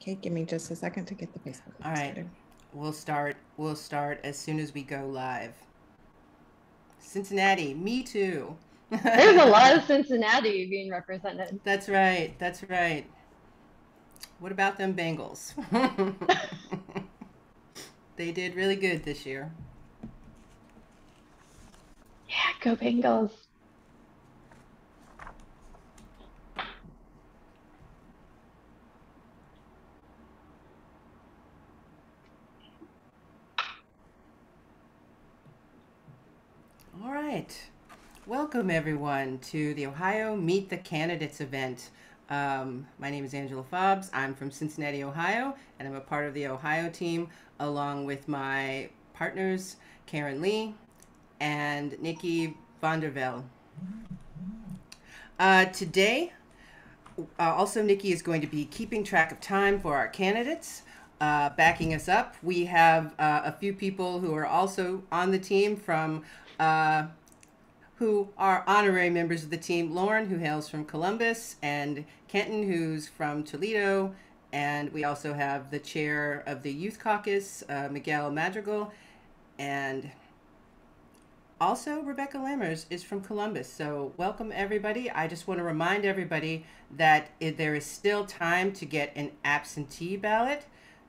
Okay, give me just a second to get the Facebook All right. started. We'll start as soon as we go live. Cincinnati, me too. There's a lot of Cincinnati being represented. That's right. That's right. What about them Bengals? They did really good this year. Yeah, go Bengals. All right. Welcome, everyone, to the Ohio Meet the Candidates event. My name is Angela Fobbs. I'm from Cincinnati, Ohio, and I'm a part of the Ohio team along with my partners, Karen Lee and Nikki Vandervelde. Today, also, Nikki is going to be keeping track of time for our candidates. Backing us up, we have a few people who are also on the team from who are honorary members of the team. Lauren, who hails from Columbus, and Kenton, who's from Toledo. And we also have the chair of the Youth Caucus, Miguel Madrigal, and also Rebecca Lammers is from Columbus. So welcome, everybody. I just want to remind everybody that there is still time to get an absentee ballot.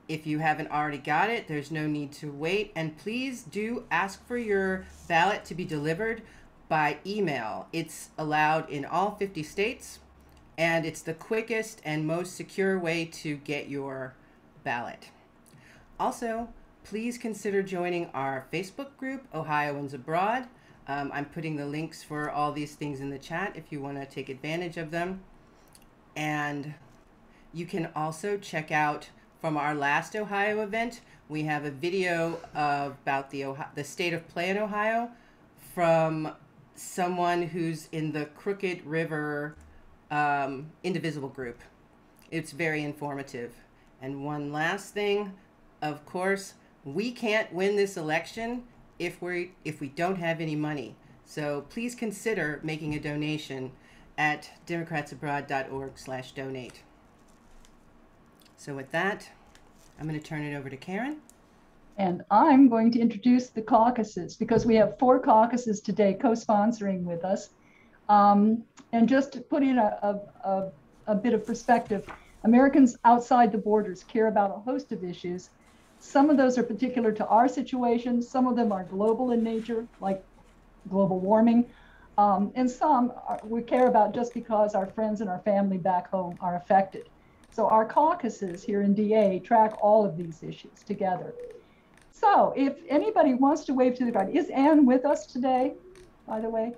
If you haven't already got it, there's no need to wait. And please do ask for your ballot to be delivered by email. It's allowed in all 50 states, and it's the quickest and most secure way to get your ballot. Also, please consider joining our Facebook group, Ohioans Abroad. I'm putting the links for all these things in the chat if you want to take advantage of them. And you can also check out from our last Ohio event, we have a video about the state of play in Ohio from someone who's in the Crooked River Indivisible group. It's very informative. And one last thing, of course, we can't win this election if we don't have any money. So please consider making a donation at democratsabroad.org/donate. So with that, I'm going to turn it over to Karen. And I'm going to introduce the caucuses because we have 4 caucuses today co-sponsoring with us. And just to put in a bit of perspective, Americans outside the borders care about a host of issues. Some of those are particular to our situation. Some of them are global in nature, like global warming. And some we care about just because our friends and our family back home are affected. So our caucuses here in DA track all of these issues together. So if anybody wants to wave to the crowd, is Anne with us today, by the way?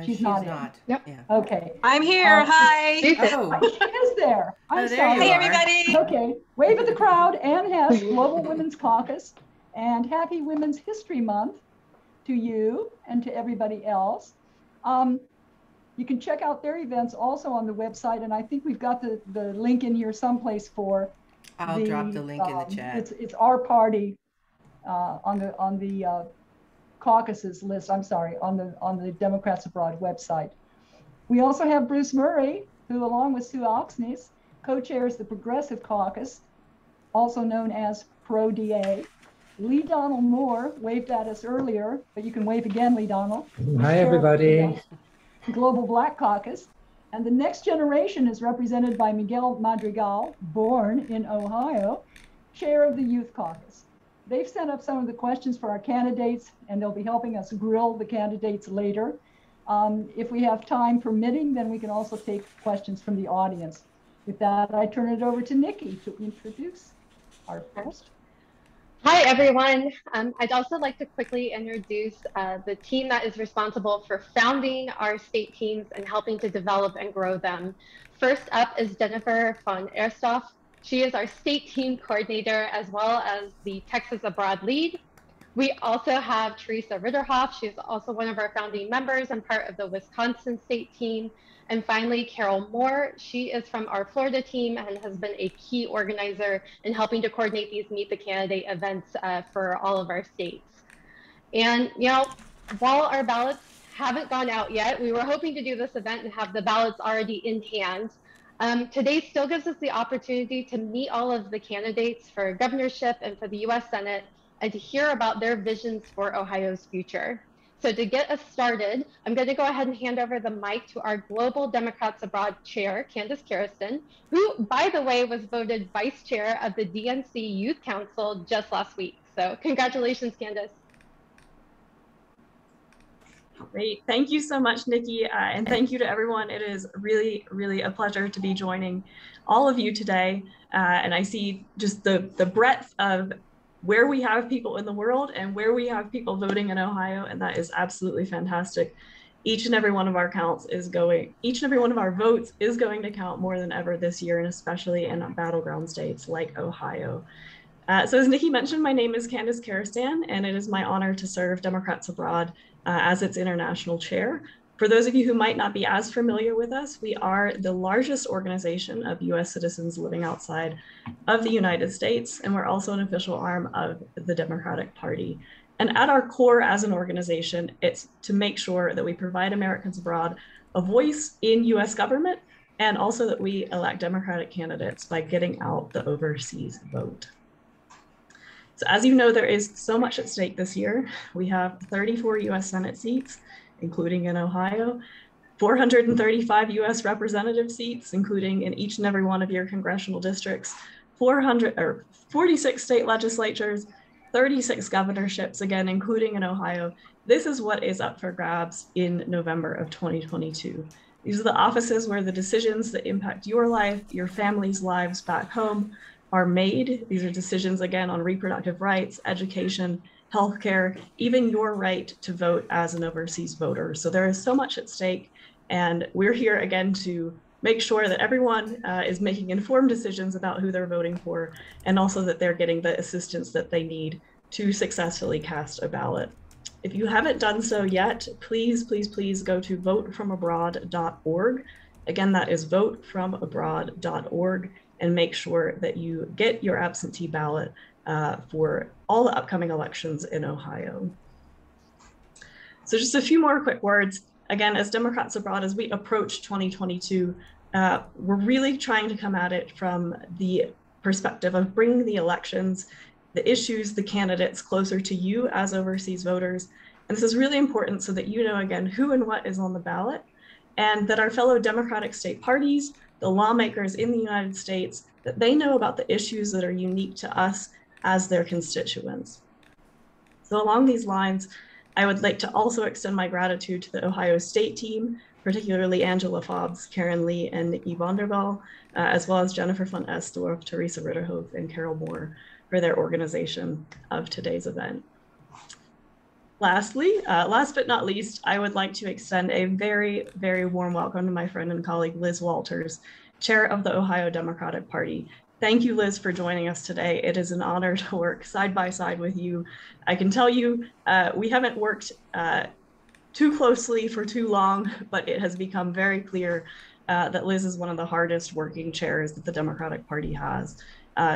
She's not. Yep. Yeah. Okay. I'm here. Hi. Oh. She is there. I'm there sorry. you Hey, are. everybody. Okay. Wave at the crowd. Anne Hess, Global Women's Caucus, and Happy Women's History Month to you and to everybody else. You can check out their events also on the website, and I think we've got the link in here someplace for. I'll drop the link in the chat. It's our party on the caucuses list. I'm sorry, on the Democrats Abroad website. We also have Bruce Murray, who, along with Sue Oxney, co-chairs the Progressive Caucus, also known as Pro-DA. Lee Donald Moore waved at us earlier, but you can wave again, Lee Donald. Hi, everybody. Global Black Caucus. And the next generation is represented by Miguel Madrigal, born in Ohio, chair of the Youth Caucus. They've sent up some of the questions for our candidates, and they'll be helping us grill the candidates later. If we have time permitting, then we can also take questions from the audience. With that, I turn it over to Nikki to introduce our first. Hi, everyone. I'd also like to quickly introduce the team that is responsible for founding our state teams and helping to develop and grow them. First up is Jennifer von Erstoff. She is our state team coordinator as well as the Texas Abroad lead. We also have Teresa Ritterhoff. She's also one of our founding members and part of the Wisconsin state team. And finally, Carol Moore. She is from our Florida team and has been a key organizer in helping to coordinate these Meet the Candidate events for all of our states. And, you know, while our ballots haven't gone out yet, we were hoping to do this event and have the ballots already in hand. Today still gives us the opportunity to meet all of the candidates for governorship and for the US Senate and to hear about their visions for Ohio's future. So to get us started, I'm going to go ahead and hand over the mic to our Global Democrats Abroad Chair, Candace Carriston, who, by the way, was voted Vice Chair of the DNC Youth Council just last week. So congratulations, Candace. Great. Thank you so much, Nikki. And thank you to everyone. It is really, really a pleasure to be joining all of you today. And I see just the breadth of where we have people in the world and where we have people voting in Ohio. And that is absolutely fantastic. Each and every one of our votes is going to count more than ever this year, and especially in battleground states like Ohio. So as Nikki mentioned, my name is Candace Carriston, and it is my honor to serve Democrats Abroad as its international chair. For those of you who might not be as familiar with us, we are the largest organization of US citizens living outside of the United States, and we're also an official arm of the Democratic Party. And at our core as an organization, it's to make sure that we provide Americans abroad a voice in US government, and also that we elect Democratic candidates by getting out the overseas vote. So as you know, there is so much at stake this year. We have 34 US Senate seats, including in Ohio, 435 US representative seats, including in each and every one of your congressional districts, 46 state legislatures, 36 governorships, again, including in Ohio. This is what is up for grabs in November of 2022. These are the offices where the decisions that impact your life, your family's lives back home, are made. These are decisions, again, on reproductive rights, education, healthcare, even your right to vote as an overseas voter. So there is so much at stake, and we're here again to make sure that everyone is making informed decisions about who they're voting for, and also that they're getting the assistance that they need to successfully cast a ballot. If you haven't done so yet, please, please, please go to votefromabroad.org. Again, that is votefromabroad.org. And make sure that you get your absentee ballot for all the upcoming elections in Ohio. So just a few more quick words. Again, as Democrats Abroad, as we approach 2022, we're really trying to come at it from the perspective of bringing the elections, the issues, the candidates closer to you as overseas voters. And this is really important so that you know, again, who and what is on the ballot, and that our fellow Democratic state parties, the lawmakers in the United States, that they know about the issues that are unique to us as their constituents. So along these lines, I would like to also extend my gratitude to the Ohio State team, particularly Angela Fobbs, Cranley, and Nikki Vonderval, as well as Jennifer von Estorff, Teresa Ritterhof, and Carol Moore for their organization of today's event. Lastly, last but not least, I would like to extend a very, very warm welcome to my friend and colleague, Liz Walters, Chair of the Ohio Democratic Party. Thank you, Liz, for joining us today. It is an honor to work side by side with you. I can tell you, we haven't worked too closely for too long, but it has become very clear that Liz is one of the hardest working chairs that the Democratic Party has.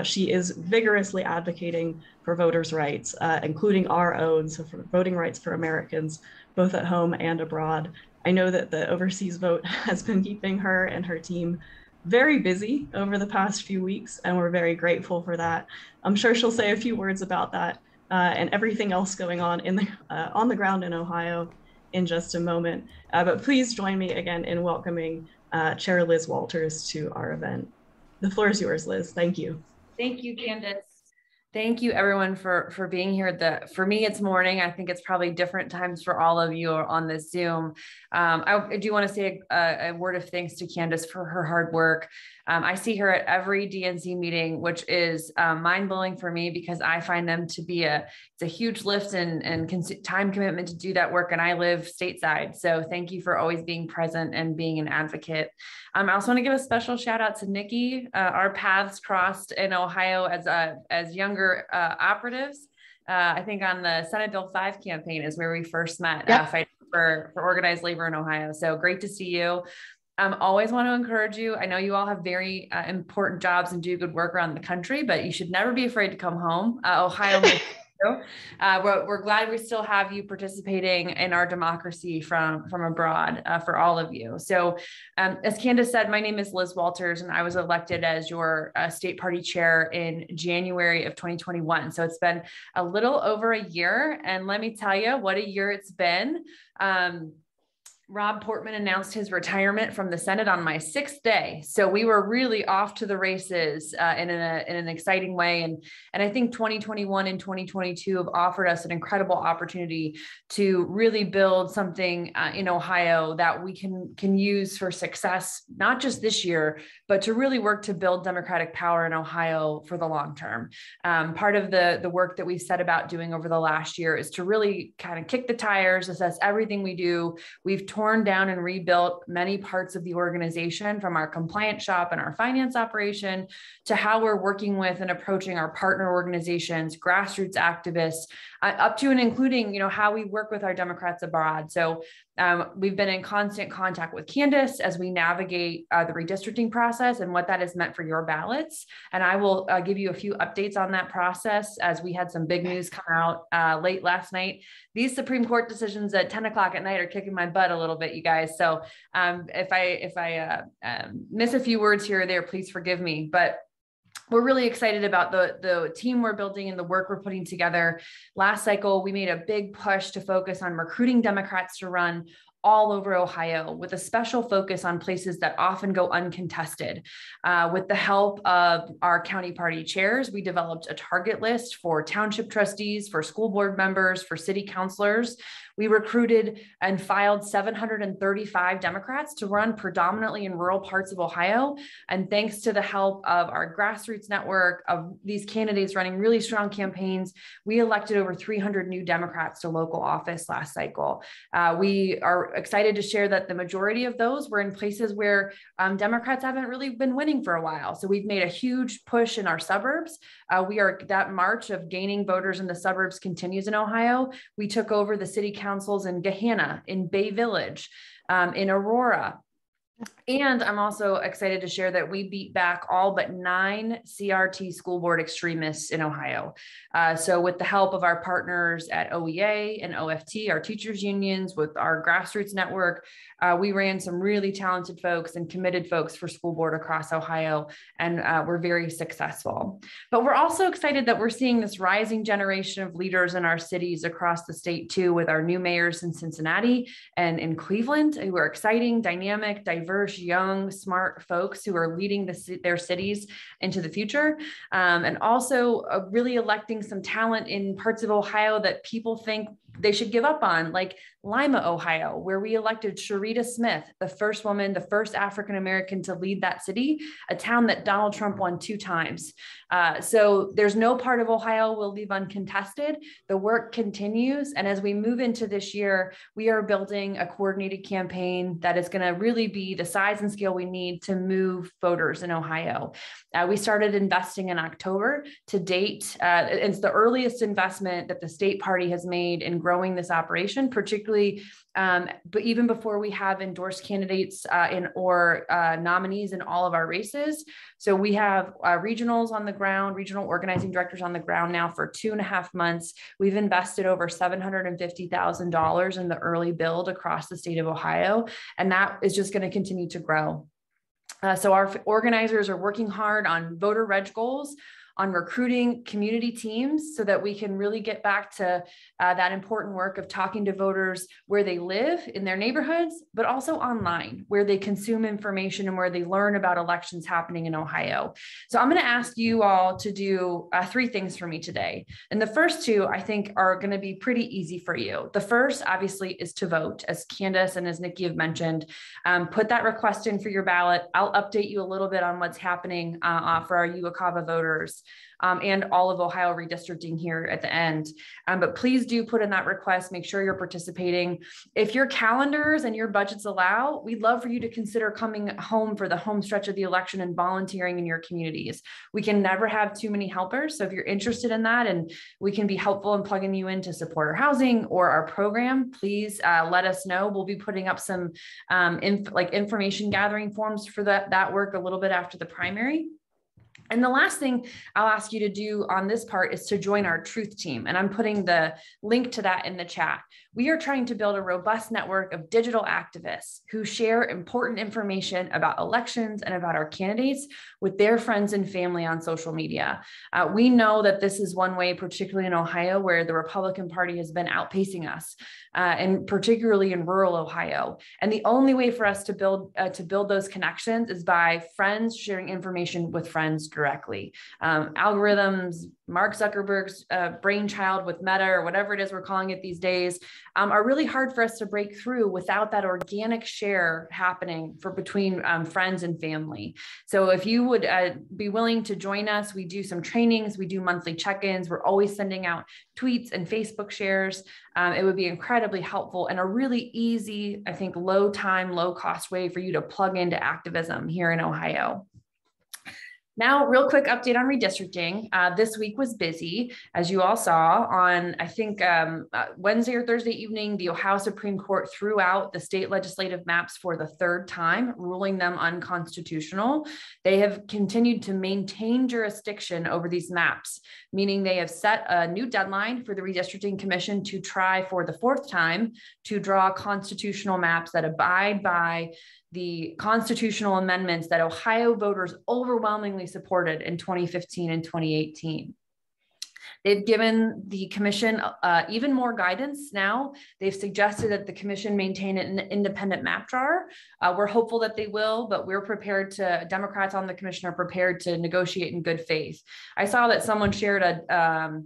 She is vigorously advocating for voters' rights, including our own, so for voting rights for Americans, both at home and abroad. I know that the overseas vote has been keeping her and her team very busy over the past few weeks, and we're very grateful for that. I'm sure she'll say a few words about that and everything else going on on the ground in Ohio in just a moment. But please join me again in welcoming Chair Liz Walters to our event. The floor is yours, Liz. Thank you. Thank you, Candace. Thank you, everyone, for being here. For me, it's morning. I think it's probably different times for all of you on this Zoom. I do want to say a word of thanks to Candace for her hard work. I see her at every DNC meeting, which is mind-blowing for me because I find them to be it's a huge lift and time commitment to do that work. And I live stateside. So thank you for always being present and being an advocate. I also want to give a special shout out to Nikki. Our paths crossed in Ohio as younger operatives. I think on the Senate Bill 5 campaign is where we first met, fighting for organized labor in Ohio. So great to see you. Always want to encourage you. I know you all have very important jobs and do good work around the country, but you should never be afraid to come home. Ohio makes We're glad we still have you participating in our democracy from abroad for all of you. So as Candace said, my name is Liz Walters, and I was elected as your state party chair in January of 2021. So it's been a little over a year, and let me tell you what a year it's been. Rob Portman announced his retirement from the Senate on my 6th day. So we were really off to the races in an exciting way. And I think 2021 and 2022 have offered us an incredible opportunity to really build something in Ohio that we can use for success, not just this year, but to really work to build democratic power in Ohio for the long term. Part of the work that we set about doing over the last year is to really kind of kick the tires, assess everything we do. We've torn down and rebuilt many parts of the organization, from our compliance shop and our finance operation to how we're working with and approaching our partner organizations, grassroots activists, up to and including, how we work with our Democrats abroad. So we've been in constant contact with Candace as we navigate the redistricting process and what that has meant for your ballots. And I will give you a few updates on that process, as we had some big news come out late last night. These Supreme Court decisions at 10 o'clock at night are kicking my butt a little bit, you guys. So if I miss a few words here or there, please forgive me. But we're really excited about the team we're building and the work we're putting together. Last cycle, we made a big push to focus on recruiting Democrats to run all over Ohio, with a special focus on places that often go uncontested. With the help of our county party chairs, we developed a target list for township trustees, for school board members, for city councilors. We recruited and filed 735 Democrats to run predominantly in rural parts of Ohio. And thanks to the help of our grassroots network of these candidates running really strong campaigns, we elected over 300 new Democrats to local office last cycle. We are excited to share that the majority of those were in places where Democrats haven't really been winning for a while. So we've made a huge push in our suburbs. That march of gaining voters in the suburbs continues in Ohio. We took over the city councils in Gahanna, in Bay Village, in Aurora. And I'm also excited to share that we beat back all but 9 CRT school board extremists in Ohio. So with the help of our partners at OEA and OFT, our teachers unions, with our grassroots network, we ran some really talented folks and committed folks for school board across Ohio, and we're very successful. But we're also excited that we're seeing this rising generation of leaders in our cities across the state too, with our new mayors in Cincinnati and in Cleveland, who are exciting, dynamic, diverse, young, smart folks who are leading their cities into the future. And also really electing some talent in parts of Ohio that people think they should give up on, like Lima, Ohio, where we elected Sharita Smith, the first woman, the first African-American to lead that city, a town that Donald Trump won 2 times. So there's no part of Ohio we'll leave uncontested. The work continues. And as we move into this year, we are building a coordinated campaign that is going to really be the size and scale we need to move voters in Ohio. We started investing in October. To date, it's the earliest investment that the state party has made in growing this operation, particularly, but even before we have endorsed candidates or nominees in all of our races. So we have regionals on the ground, regional organizing directors on the ground now for 2.5 months. We've invested over $750,000 in the early build across the state of Ohio, and that is just going to continue to grow. So our organizers are working hard on voter reg goals, on recruiting community teams, so that we can really get back to that important work of talking to voters where they live in their neighborhoods, but also online, where they consume information and where they learn about elections happening in Ohio. So I'm going to ask you all to do 3 things for me today. And the first 2, I think, are going to be pretty easy for you. The first, obviously, is to vote, as Candace and as Nikki have mentioned. Put that request in for your ballot. I'll update you a little bit on what's happening for our UOCAVA voters. And all of Ohio redistricting here at the end. But please do put in that request. Make sure you're participating. If your calendars and your budgets allow, we'd love for you to consider coming home for the home stretch of the election and volunteering in your communities. We can never have too many helpers. So if you're interested in that and we can be helpful in plugging you into supporter housing or our program, please let us know. We'll be putting up some information gathering forms for that work a little bit after the primary. And the last thing I'll ask you to do on this part is to join our truth team. And I'm putting the link to that in the chat. We are trying to build a robust network of digital activists who share important information about elections and about our candidates with their friends and family on social media. We know that this is one way, particularly in Ohio, where the Republican Party has been outpacing us, and particularly in rural Ohio. And the only way for us to build those connections is by friends sharing information with friends directly. Algorithms, Mark Zuckerberg's brainchild with Meta, or whatever it is we're calling it these days, are really hard for us to break through without that organic share happening between friends and family. So if you would be willing to join us, we do some trainings, we do monthly check-ins, we're always sending out tweets and Facebook shares. It would be incredibly helpful and a really easy, I think, low time, low cost way for you to plug into activism here in Ohio. Now, real quick update on redistricting. This week was busy, as you all saw. On, I think, Wednesday or Thursday evening, the Ohio Supreme Court threw out the state legislative maps for the third time, ruling them unconstitutional. They have continued to maintain jurisdiction over these maps, meaning they have set a new deadline for the Redistricting Commission to try for the fourth time to draw constitutional maps that abide by the constitutional amendments that Ohio voters overwhelmingly supported in 2015 and 2018. They've given the commission even more guidance now. They've suggested that the commission maintain an independent map drawer. We're hopeful that they will, but we're prepared to, Democrats on the commission are prepared to negotiate in good faith. I saw that someone shared a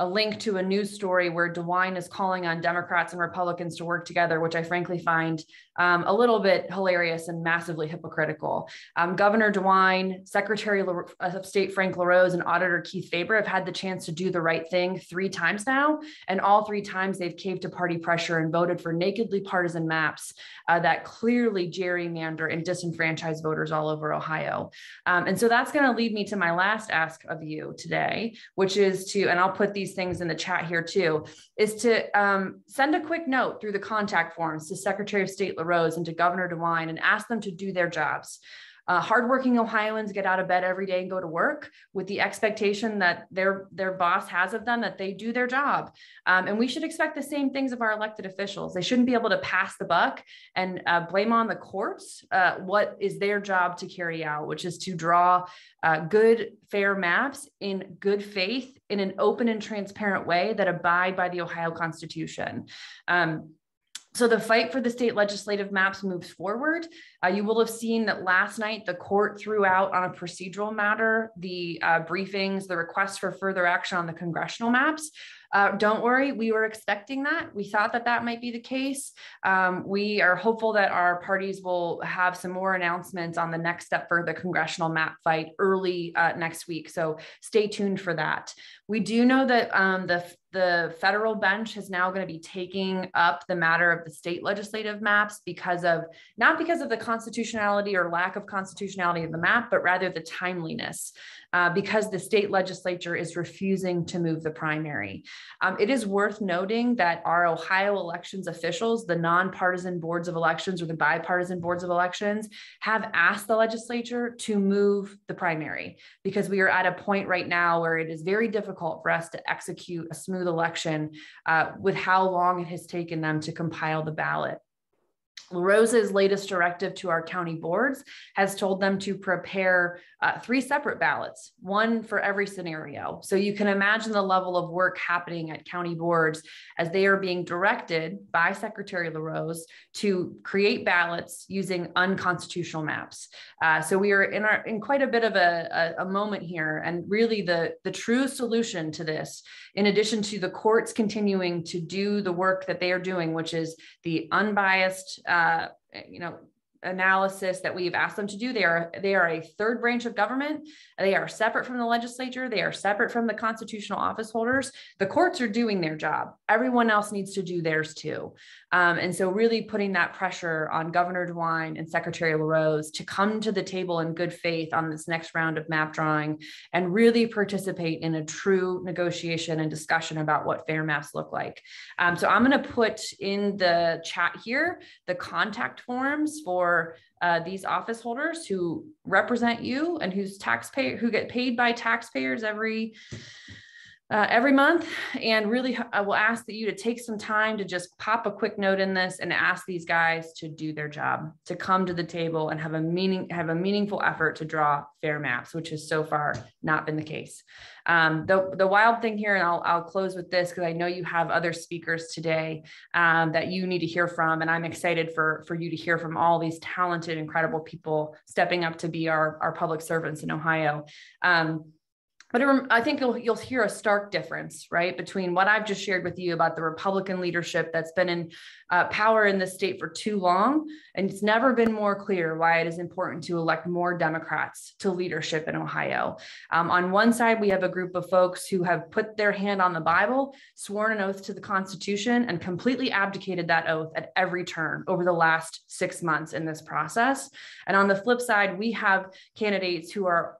link to a news story where DeWine is calling on Democrats and Republicans to work together, which I frankly find a little bit hilarious and massively hypocritical. Governor DeWine, Secretary of State Frank LaRose, and Auditor Keith Faber have had the chance to do the right thing 3 times now, and all 3 times they've caved to party pressure and voted for nakedly partisan maps that clearly gerrymander and disenfranchise voters all over Ohio. And so that's going to lead me to my last ask of you today, which is to, and I'll put these things in the chat here too, is to send a quick note through the contact forms to Secretary of State LaRose and to Governor DeWine and ask them to do their jobs. Hardworking Ohioans get out of bed every day and go to work with the expectation that their boss has of them, that they do their job. And we should expect the same things of our elected officials. They shouldn't be able to pass the buck and blame on the courts what is their job to carry out, which is to draw good, fair maps in good faith in an open and transparent way that abide by the Ohio Constitution. So the fight for the state legislative maps moves forward. You will have seen that last night the court threw out on a procedural matter the briefings, the request for further action on the congressional maps. Don't worry, we were expecting that. We thought that that might be the case. We are hopeful that our parties will have some more announcements on the next step for the congressional map fight early next week. So stay tuned for that. We do know that the federal bench is now going to be taking up the matter of the state legislative maps because of, not because of the constitutionality or lack of constitutionality of the map, but rather the timeliness, because the state legislature is refusing to move the primary. It is worth noting that our Ohio elections officials, the nonpartisan boards of elections or the bipartisan boards of elections, have asked the legislature to move the primary because we are at a point right now where it is very difficult for us to execute a smooth election with how long it has taken them to compile the ballot. LaRose's latest directive to our county boards has told them to prepare 3 separate ballots, 1 for every scenario. So you can imagine the level of work happening at county boards as they are being directed by Secretary LaRose to create ballots using unconstitutional maps. So we are in quite a bit of a moment here, and really the true solution to this, in addition to the courts continuing to do the work that they are doing, which is the unbiased analysis that we've asked them to do. They are a third branch of government. They are separate from the legislature. They are separate from the constitutional office holders. The courts are doing their job. Everyone else needs to do theirs too. And so really putting that pressure on Governor DeWine and Secretary LaRose to come to the table in good faith on this next round of map drawing and really participate in a true negotiation and discussion about what fair maps look like. So I'm going to put in the chat here the contact forms for for these office holders who represent you and who get paid by taxpayers every month. And really, I will ask that you to take some time to just pop a quick note in this and ask these guys to do their job, to come to the table and have a meaningful effort to draw fair maps, which has so far not been the case. The wild thing here, and I'll close with this because I know you have other speakers today that you need to hear from, and I'm excited for you to hear from all these talented, incredible people stepping up to be our public servants in Ohio. But I think you'll hear a stark difference, right, between what I've just shared with you about the Republican leadership that's been in power in this state for too long. And it's never been more clear why it is important to elect more Democrats to leadership in Ohio. On one side, we have a group of folks who have put their hand on the Bible, sworn an oath to the Constitution, and completely abdicated that oath at every turn over the last 6 months in this process. And on the flip side, we have candidates who are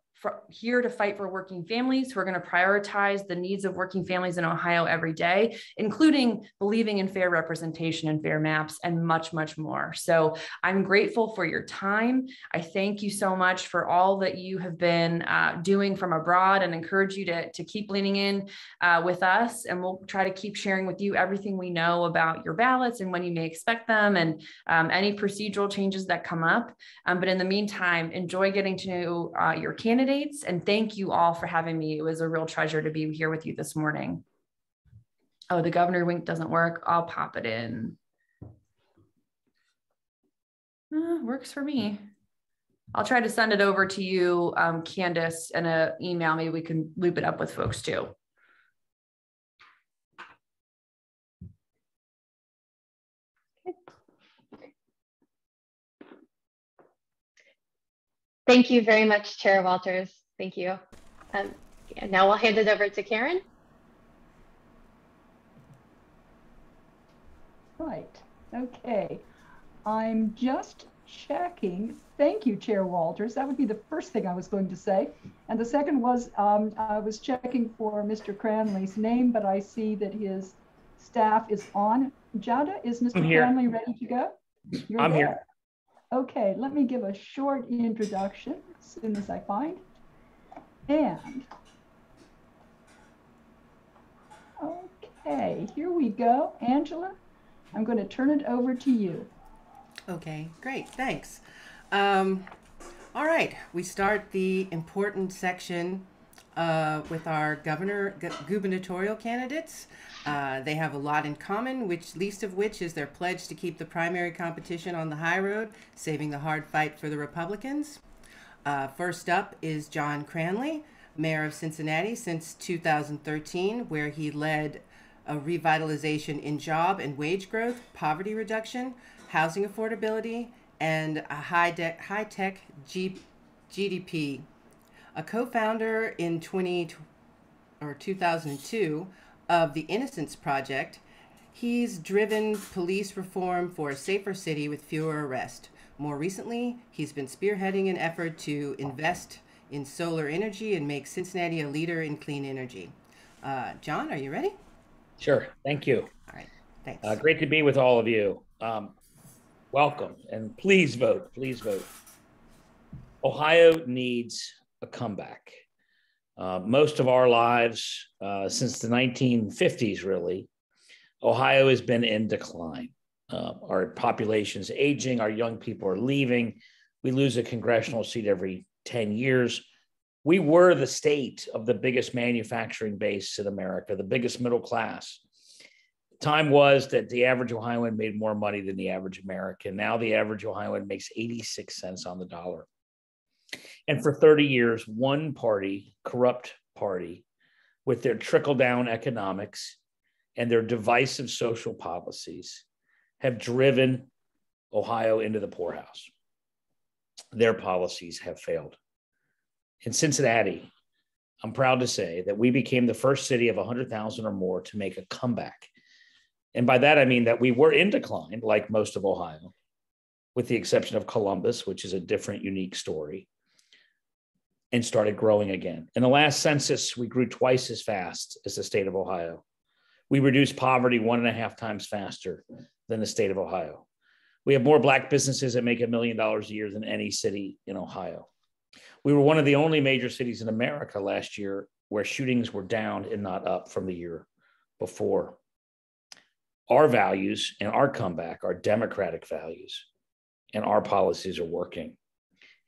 here to fight for working families, who are going to prioritize the needs of working families in Ohio every day, including believing in fair representation and fair maps and much, much more. So I'm grateful for your time. I thank you so much for all that you have been doing from abroad, and encourage you to keep leaning in with us. And we'll try to keep sharing with you everything we know about your ballots and when you may expect them, and any procedural changes that come up. But in the meantime, enjoy getting to know your candidates. And thank you all for having me. It was a real treasure to be here with you this morning. Oh, the governor wink doesn't work. I'll pop it in. Works for me. I'll try to send it over to you, Candace, in an email. Maybe we can loop it up with folks too. Thank you very much, Chair Walters. Thank you. And now we'll hand it over to Karen. Right. Okay. I'm just checking. Thank you, Chair Walters. That would be the first thing I was going to say. And the second was I was checking for Mr. Cranley's name, but I see that his staff is on. Jada, is Mr. Cranley ready to go? I'm here. Okay, let me give a short introduction as soon as I find. And okay, here we go. Angela, I'm going to turn it over to you. Okay, great, thanks. All right, we start the important section with our gubernatorial candidates. They have a lot in common, least of which is their pledge to keep the primary competition on the high road, saving the hard fight for the Republicans. First up is John Cranley, mayor of Cincinnati since 2013, where he led a revitalization in job and wage growth, poverty reduction, housing affordability, and a high-tech GDP. A co-founder in 2002 of the Innocence Project, he's driven police reform for a safer city with fewer arrests. More recently, he's been spearheading an effort to invest in solar energy and make Cincinnati a leader in clean energy. John, are you ready? Sure. Thank you. All right. Thanks. Great to be with all of you. Welcome, and please vote. Please vote. Ohio needs a comeback. Most of our lives, since the 1950s, really, Ohio has been in decline. Our population is aging. Our young people are leaving. We lose a congressional seat every 10 years. We were the state of the biggest manufacturing base in America, the biggest middle class. Time was that the average Ohioan made more money than the average American. Now the average Ohioan makes 86 cents on the dollar. And for 30 years, one party, corrupt party, with their trickle-down economics and their divisive social policies, have driven Ohio into the poorhouse. Their policies have failed. In Cincinnati, I'm proud to say that we became the first city of 100,000 or more to make a comeback. And by that, I mean that we were in decline, like most of Ohio, with the exception of Columbus, which is a different, unique story, and started growing again. In the last census, we grew twice as fast as the state of Ohio. We reduced poverty 1.5 times faster than the state of Ohio. We have more Black businesses that make $1 million a year than any city in Ohio. We were one of the only major cities in America last year where shootings were down and not up from the year before. Our values and our comeback are democratic values, and our policies are working.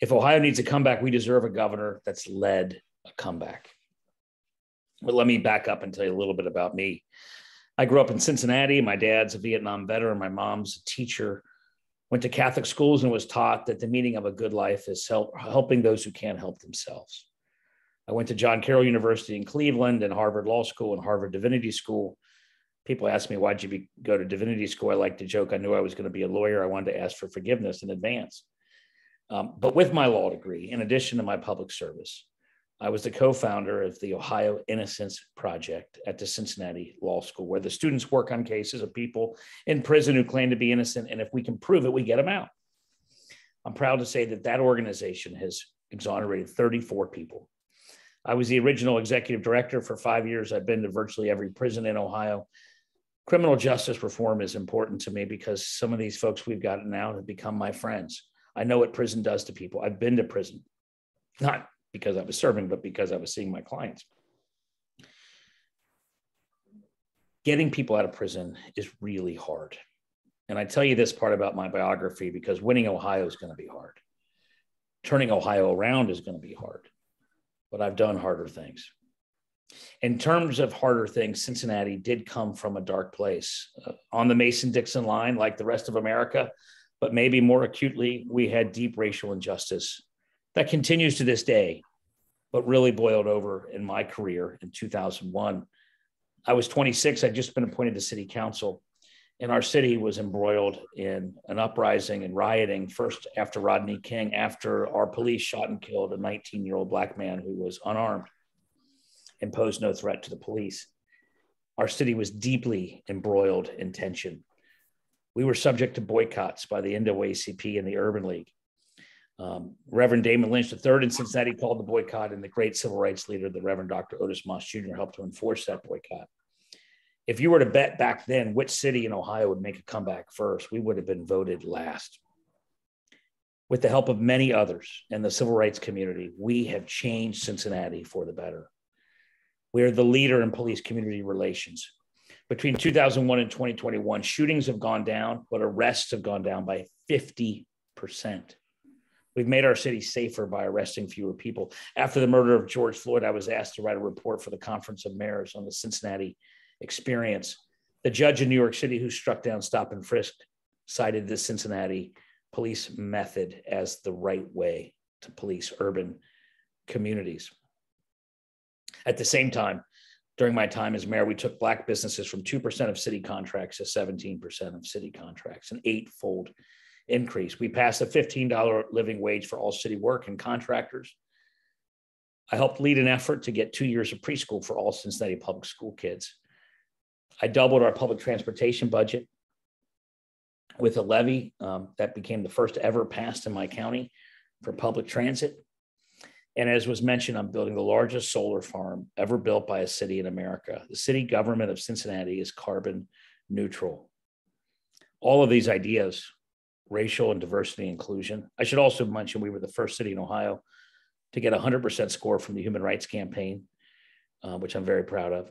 If Ohio needs a comeback, we deserve a governor that's led a comeback. But let me back up and tell you a little bit about me. I grew up in Cincinnati. My dad's a Vietnam veteran. My mom's a teacher. Went to Catholic schools and was taught that the meaning of a good life is helping those who can't help themselves. I went to John Carroll University in Cleveland and Harvard Law School and Harvard Divinity School. People ask me, why'd you go to divinity school? I like to joke. I knew I was going to be a lawyer. I wanted to ask for forgiveness in advance. But with my law degree, in addition to my public service, I was the co-founder of the Ohio Innocence Project at the Cincinnati Law School, where the students work on cases of people in prison who claim to be innocent. And if we can prove it, we get them out. I'm proud to say that that organization has exonerated 34 people. I was the original executive director for 5 years. I've been to virtually every prison in Ohio. Criminal justice reform is important to me because some of these folks we've gotten out have become my friends. I know what prison does to people. I've been to prison, not because I was serving, but because I was seeing my clients. Getting people out of prison is really hard. And I tell you this part about my biography because winning Ohio is going to be hard. Turning Ohio around is going to be hard, but I've done harder things. In terms of harder things, Cincinnati did come from a dark place. On the Mason-Dixon line, like the rest of America, but maybe more acutely, we had deep racial injustice that continues to this day, but really boiled over in my career in 2001. I was 26. I'd just been appointed to city council, and our city was embroiled in an uprising and rioting, first after Rodney King, after our police shot and killed a 19-year-old Black man who was unarmed and posed no threat to the police. Our city was deeply embroiled in tension. We were subject to boycotts by the NAACP and the Urban League. Reverend Damon Lynch III in Cincinnati called the boycott, and the great civil rights leader, the Reverend Dr. Otis Moss Jr., helped to enforce that boycott. If you were to bet back then which city in Ohio would make a comeback first, we would have been voted last. With the help of many others and the civil rights community, we have changed Cincinnati for the better. We are the leader in police community relations. Between 2001 and 2021, shootings have gone down, but arrests have gone down by 50%. We've made our city safer by arresting fewer people. After the murder of George Floyd, I was asked to write a report for the Conference of Mayors on the Cincinnati experience. The judge in New York City who struck down stop and frisk cited the Cincinnati police method as the right way to police urban communities. At the same time, during my time as mayor, we took Black businesses from 2% of city contracts to 17% of city contracts, an 8-fold increase. We passed a $15 living wage for all city work and contractors. I helped lead an effort to get 2 years of preschool for all Cincinnati public school kids. I doubled our public transportation budget with a levy that became the first ever passed in my county for public transit. And as was mentioned, I'm building the largest solar farm ever built by a city in America. The city government of Cincinnati is carbon neutral. All of these ideas, racial and diversity inclusion. I should also mention we were the first city in Ohio to get a 100% score from the Human Rights Campaign, which I'm very proud of.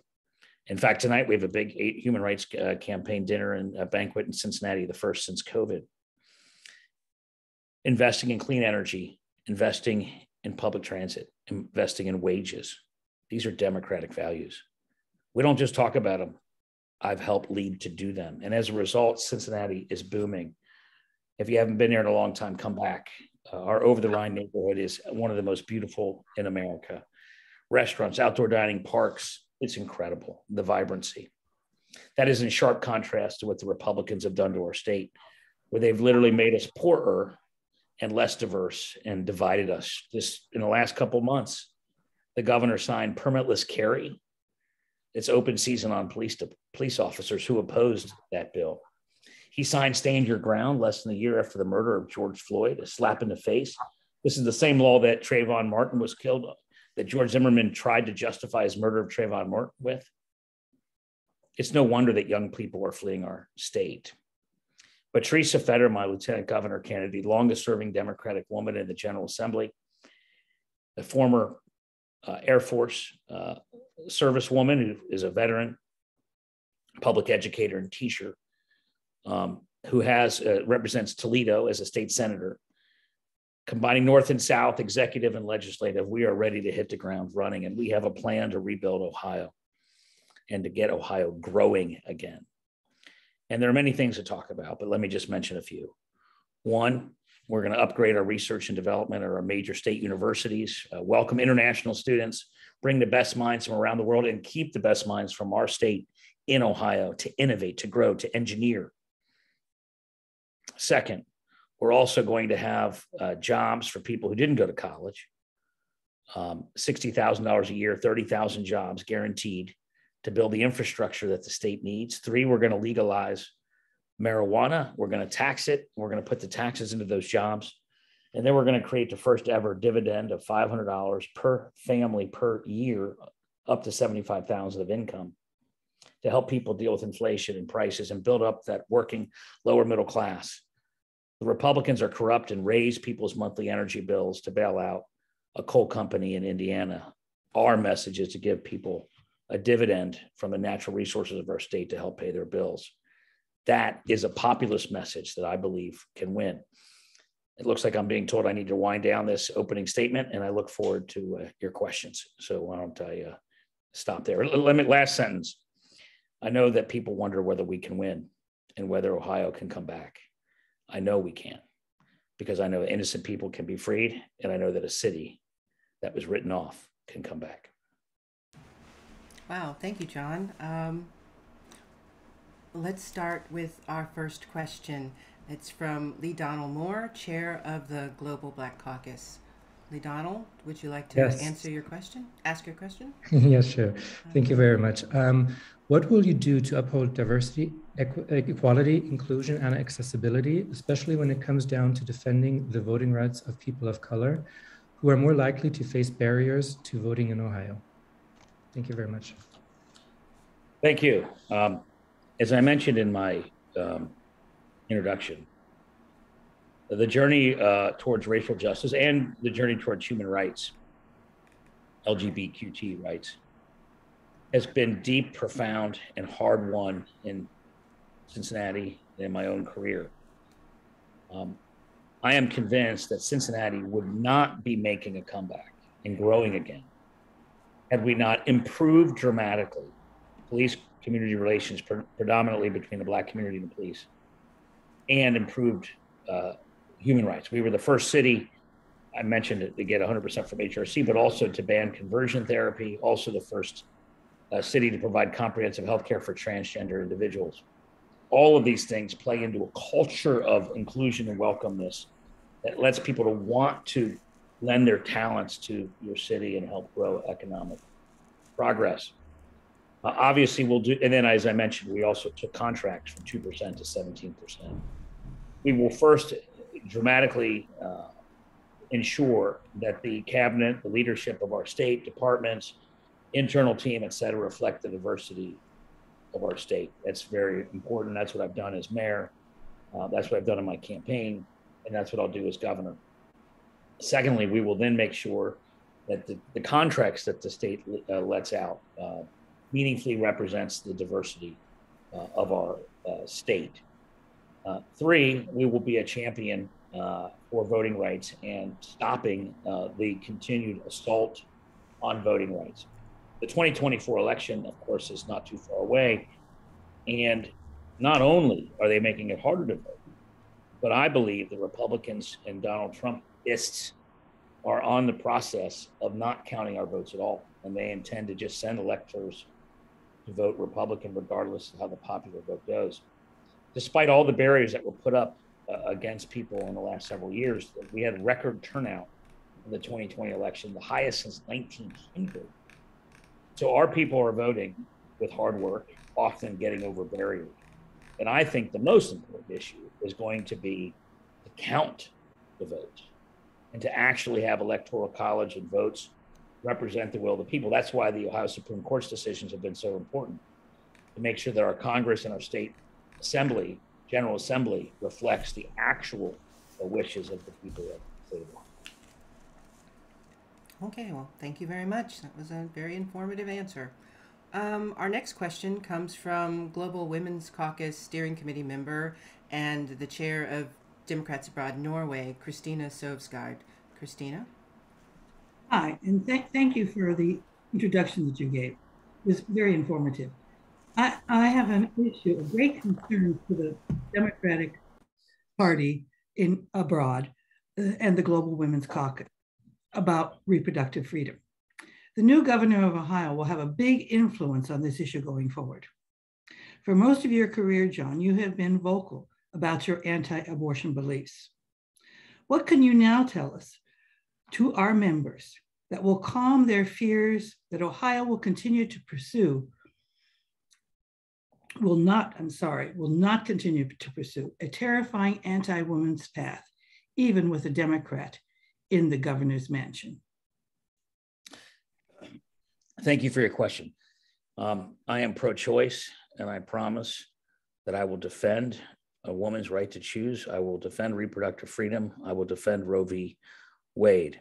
In fact, tonight we have a big Human Rights Campaign dinner and a banquet in Cincinnati, the first since COVID. Investing in clean energy, investing in public transit, investing in wages. These are democratic values. We don't just talk about them. I've helped lead to do them. And as a result, Cincinnati is booming. If you haven't been there in a long time, come back. Our Over the Rhine neighborhood is one of the most beautiful in America. Restaurants, outdoor dining, parks, it's incredible, the vibrancy. That is in sharp contrast to what the Republicans have done to our state, where they've literally made us poorer and less diverse and divided us. This, in the last couple of months, the governor signed permitless carry. It's open season on police officers who opposed that bill. He signed Stand Your Ground less than a year after the murder of George Floyd, a slap in the face. This is the same law that Trayvon Martin was killed, that George Zimmerman tried to justify his murder of Trayvon Martin with. It's no wonder that young people are fleeing our state. But Teresa Feder, my lieutenant governor candidate, longest serving Democratic woman in the General Assembly, a former Air Force service woman who is a veteran, public educator and teacher, who represents Toledo as a state senator. Combining North and South, executive and legislative, we are ready to hit the ground running, and we have a plan to rebuild Ohio and to get Ohio growing again. And there are many things to talk about, but let me just mention a few. One, we're going to upgrade our research and development at our major state universities, welcome international students, bring the best minds from around the world, and keep the best minds from our state in Ohio to innovate, to grow, to engineer. Second, we're also going to have jobs for people who didn't go to college, $60,000 a year, 30,000 jobs guaranteed to build the infrastructure that the state needs. Three, we're going to legalize marijuana. We're going to tax it. We're going to put the taxes into those jobs. And then we're going to create the first ever dividend of $500 per family per year, up to $75,000 of income, to help people deal with inflation and prices and build up that working lower middle class. The Republicans are corrupt and raise people's monthly energy bills to bail out a coal company in Indiana. Our message is to give people a dividend from the natural resources of our state to help pay their bills. That is a populist message that I believe can win. It looks like I'm being told I need to wind down this opening statement, and I look forward to your questions. So why don't I stop there? Last sentence. I know that people wonder whether we can win and whether Ohio can come back. I know we can, because I know innocent people can be freed, and I know that a city that was written off can come back. Wow, thank you, John. Let's start with our first question. It's from Lee Donald Moore, chair of the Global Black Caucus. Lee Donald, would you like to answer your question? Ask your question? Yes, sure. Thank you very much. What will you do to uphold diversity, equality, inclusion, and accessibility, especially when it comes down to defending the voting rights of people of color who are more likely to face barriers to voting in Ohio? Thank you very much. Thank you. As I mentioned in my introduction, the journey towards racial justice and the journey towards human rights, LGBTQ rights, has been deep, profound, and hard won in Cincinnati and in my own career. I am convinced that Cincinnati would not be making a comeback and growing again had we not improved dramatically police community relations, predominantly between the Black community and the police, and improved human rights. We were the first city, I mentioned it, to get 100% from HRC, but also to ban conversion therapy, also the first city to provide comprehensive health care for transgender individuals. All of these things play into a culture of inclusion and welcomeness that lets people to want to lend their talents to your city and help grow economic progress. Obviously, we'll do, and then as I mentioned, we also took contracts from 2% to 17%. We will first dramatically ensure that the cabinet, the leadership of our state departments, internal team, et cetera, reflect the diversity of our state. That's very important. That's what I've done as mayor. That's what I've done in my campaign, and that's what I'll do as governor. Secondly, we will then make sure that the contracts that the state lets out meaningfully represents the diversity of our state. Three, we will be a champion for voting rights and stopping the continued assault on voting rights. The 2024 election, of course, is not too far away. And not only are they making it harder to vote, but I believe the Republicans and Donald Trumpists are on the process of not counting our votes at all. And they intend to just send electors to vote Republican, regardless of how the popular vote goes. Despite all the barriers that were put up against people in the last several years, we had record turnout in the 2020 election, the highest since 1900. So our people are voting with hard work, often getting over barriers. And I think the most important issue is going to be to count the vote and to actually have electoral college and votes represent the will of the people. That's why the Ohio Supreme Court's decisions have been so important, to make sure that our Congress and our state assembly General Assembly reflects the actual wishes of the people at the table. Okay, well, thank you very much. That was a very informative answer. Our next question comes from Global Women's Caucus Steering Committee member and the chair of Democrats Abroad Norway, Christina Sovsgaard. Christina? Hi, and thank you for the introduction that you gave. It was very informative. I have an issue, a great concern for the Democratic Party in abroad and the Global Women's Caucus about reproductive freedom. The new governor of Ohio will have a big influence on this issue going forward. For most of your career, John, you have been vocal about your anti-abortion beliefs. What can you now tell us to our members that will calm their fears that Ohio will continue to pursue, will not continue to pursue a terrifying anti-women's path, even with a Democrat in the governor's mansion? Thank you for your question. I am pro-choice, and I promise that I will defend a woman's right to choose. I will defend reproductive freedom. I will defend Roe v. Wade.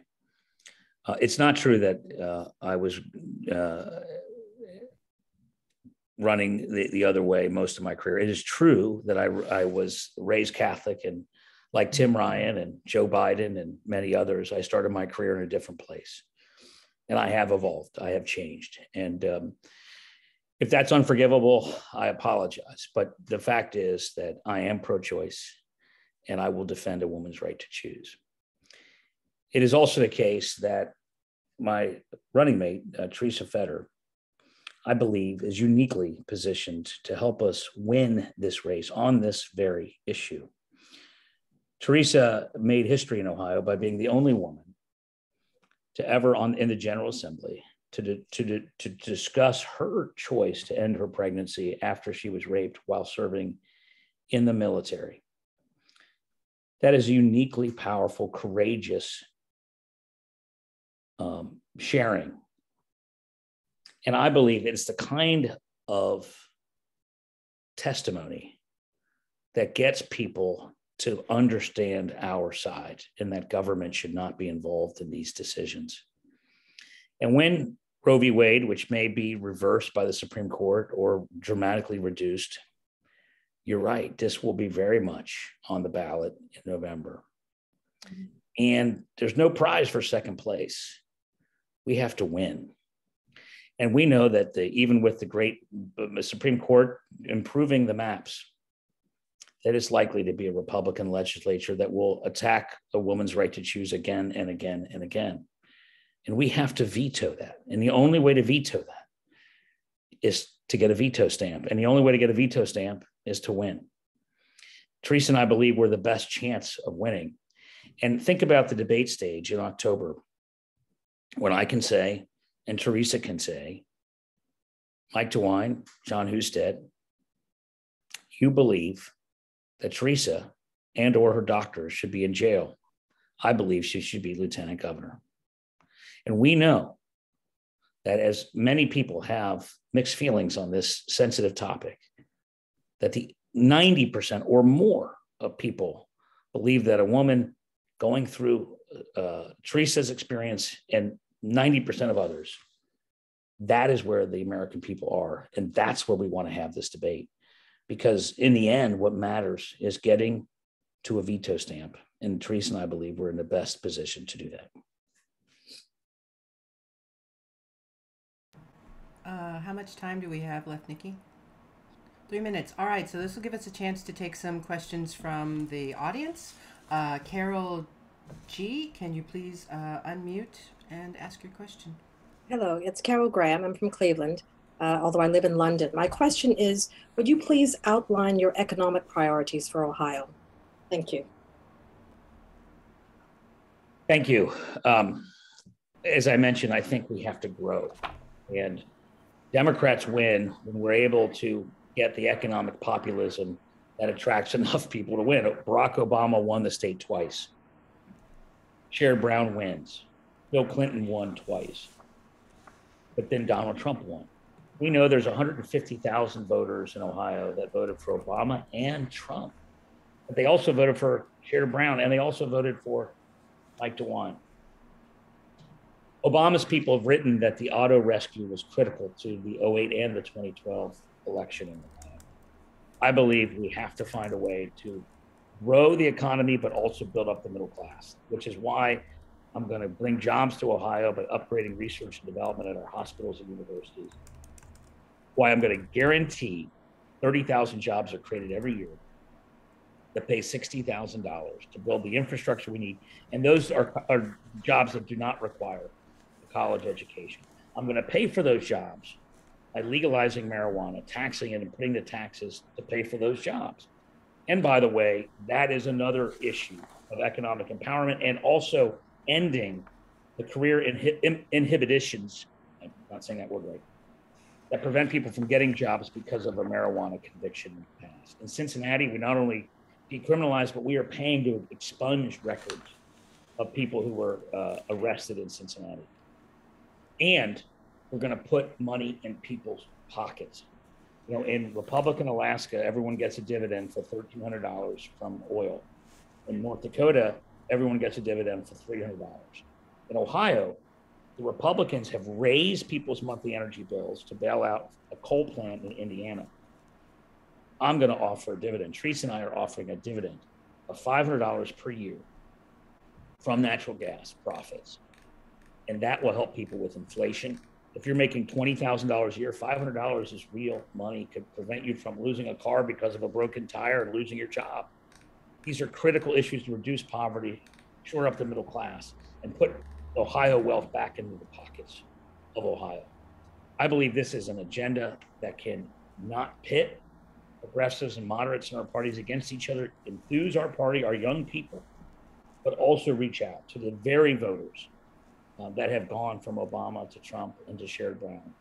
It's not true that I was running the other way most of my career. It is true that I was raised Catholic, and like Tim Ryan and Joe Biden and many others, I started my career in a different place. And I have evolved, I have changed. And if that's unforgivable, I apologize. But the fact is that I am pro-choice, and I will defend a woman's right to choose. It is also the case that my running mate, Teresa Fetter, I believe is uniquely positioned to help us win this race on this very issue. Teresa made history in Ohio by being the only woman to ever in the General Assembly to discuss her choice to end her pregnancy after she was raped while serving in the military. That is uniquely powerful, courageous sharing. And I believe it's the kind of testimony that gets people to understand our side, and that government should not be involved in these decisions. And when Roe v. Wade, which may be reversed by the Supreme Court or dramatically reduced, you're right, this will be very much on the ballot in November. And there's no prize for second place. We have to win. And we know that even with the great Supreme Court improving the maps, that it's likely to be a Republican legislature that will attack a woman's right to choose again and again and again. And we have to veto that. And the only way to veto that is to get a veto stamp. And the only way to get a veto stamp is to win. Teresa and I believe we're the best chance of winning. And think about the debate stage in October, when I can say, and Teresa can say, Mike DeWine, John Husted, you believe that Teresa and or her doctors should be in jail. I believe she should be lieutenant governor. And we know that as many people have mixed feelings on this sensitive topic, that the 90% or more of people believe that a woman going through Teresa's experience and 90% of others, that is where the American people are. And that's where we want to have this debate. Because in the end, what matters is getting to a veto stamp. And Teresa and I believe we're in the best position to do that. How much time do we have left, Nikki? 3 minutes. All right, so this will give us a chance to take some questions from the audience. Carol G., can you please unmute and ask your question? Hello, it's Carol Graham. I'm from Cleveland, although I live in London. My question is, would you please outline your economic priorities for Ohio? Thank you. Thank you. As I mentioned, I think we have to grow. And Democrats win when we're able to get the economic populism that attracts enough people to win. Barack Obama won the state twice. Sherrod Brown wins. Bill Clinton won twice. But then Donald Trump won. We know there's 150,000 voters in Ohio that voted for Obama and Trump. But they also voted for Sherrod Brown, and they also voted for Mike DeWine. Obama's people have written that the auto rescue was critical to the 2008 and the 2012 election in Ohio. I believe we have to find a way to grow the economy, but also build up the middle class, which is why I'm going to bring jobs to Ohio by upgrading research and development at our hospitals and universities. Why I'm going to guarantee 30,000 jobs are created every year that pay $60,000 to build the infrastructure we need. And those are jobs that do not require a college education. I'm going to pay for those jobs by legalizing marijuana, taxing it, and putting the taxes to pay for those jobs. And by the way, that is another issue of economic empowerment, and also ending the career inhibitions, I'm not saying that word right, that prevent people from getting jobs because of a marijuana conviction in the past. In Cincinnati, we not only decriminalize, but we are paying to expunge records of people who were arrested in Cincinnati. And we're going to put money in people's pockets. You know, in Republican Alaska, everyone gets a dividend for $1,300 from oil. In North Dakota, everyone gets a dividend for $300. In Ohio, the Republicans have raised people's monthly energy bills to bail out a coal plant in Indiana. I'm going to offer a dividend. Traci and I are offering a dividend of $500 per year from natural gas profits. And that will help people with inflation. If you're making $20,000 a year, $500 is real money, could prevent you from losing a car because of a broken tire and losing your job. These are critical issues to reduce poverty, shore up the middle class, and put Ohio wealth back into the pockets of Ohio. I believe this is an agenda that can not pit progressives and moderates in our parties against each other, enthuse our party, our young people, but also reach out to the very voters that have gone from Obama to Trump and to Sherrod Brown.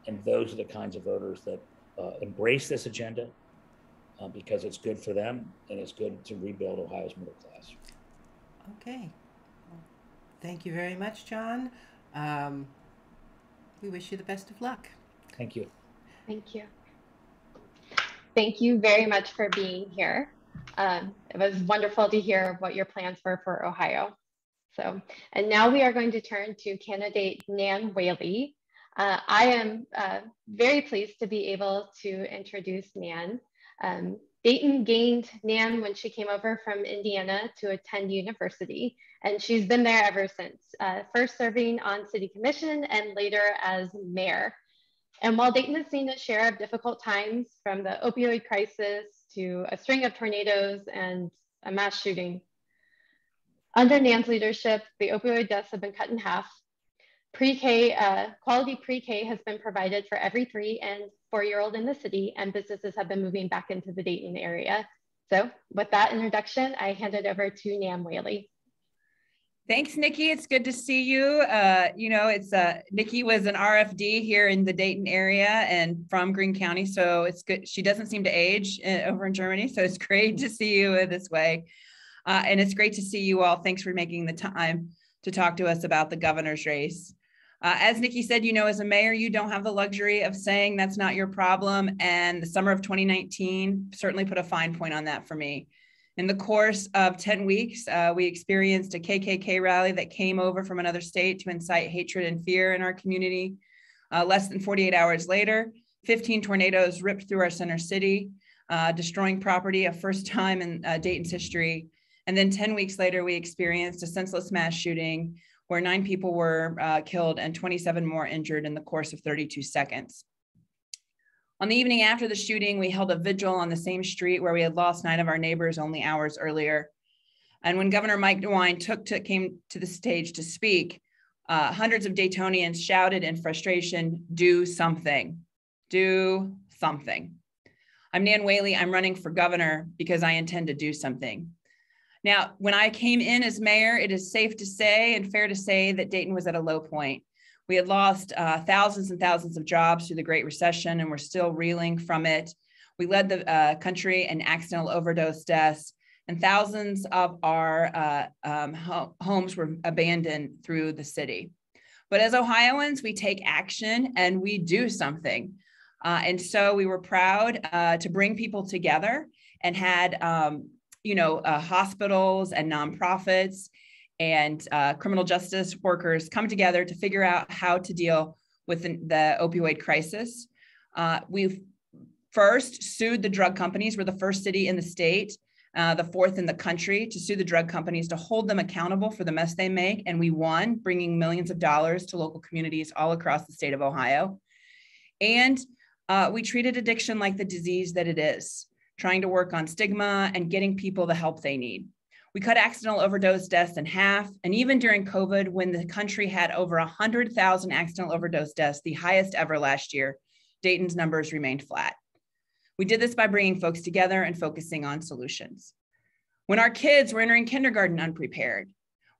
And those are the kinds of voters that embrace this agenda because it's good for them and it's good to rebuild Ohio's middle class. Okay. Well, thank you very much, John. We wish you the best of luck. Thank you. Thank you. Thank you very much for being here. It was wonderful to hear what your plans were for Ohio. So, and now we are going to turn to candidate Nan Whaley. I am very pleased to be able to introduce Nan. Dayton gained Nan when she came over from Indiana to attend university, and she's been there ever since, first serving on city commission and later as mayor. And while Dayton has seen its share of difficult times, from the opioid crisis to a string of tornadoes and a mass shooting, under Nan's leadership, the opioid deaths have been cut in half. Pre-K, quality pre-K has been provided for every 3- and 4-year-old in the city, and businesses have been moving back into the Dayton area. So with that introduction, I hand it over to Nan Whaley. Thanks, Nikki. It's good to see you. You know, it's Nikki was an RFD here in the Dayton area and from Greene County, so it's good. She doesn't seem to age over in Germany, so it's great to see you this way. And it's great to see you all. Thanks for making the time to talk to us about the governor's race. As Nikki said, you know, as a mayor, you don't have the luxury of saying that's not your problem. And the summer of 2019 certainly put a fine point on that for me. In the course of 10 weeks, we experienced a KKK rally that came over from another state to incite hatred and fear in our community. Less than 48 hours later, 15 tornadoes ripped through our center city, destroying property, a first time in Dayton's history. And then 10 weeks later, we experienced a senseless mass shooting where 9 people were killed and 27 more injured in the course of 32 seconds. On the evening after the shooting, we held a vigil on the same street where we had lost 9 of our neighbors only hours earlier. And when Governor Mike DeWine came to the stage to speak, hundreds of Daytonians shouted in frustration, "Do something, do something." I'm Nan Whaley. I'm running for governor because I intend to do something. Now, when I came in as mayor, it is safe to say and fair to say that Dayton was at a low point. We had lost thousands and thousands of jobs through the Great Recession, and we're still reeling from it. We led the country in accidental overdose deaths, and thousands of our homes were abandoned through the city. But as Ohioans, we take action and we do something. And so we were proud to bring people together and had hospitals and nonprofits and criminal justice workers come together to figure out how to deal with the opioid crisis. We've first sued the drug companies. We're the first city in the state, the fourth in the country, to sue the drug companies to hold them accountable for the mess they make. And we won, bringing millions of dollars to local communities all across the state of Ohio. And we treated addiction like the disease that it is, trying to work on stigma and getting people the help they need. We cut accidental overdose deaths in half. And even during COVID, when the country had over 100,000 accidental overdose deaths, the highest ever last year, Dayton's numbers remained flat. We did this by bringing folks together and focusing on solutions. When our kids were entering kindergarten unprepared,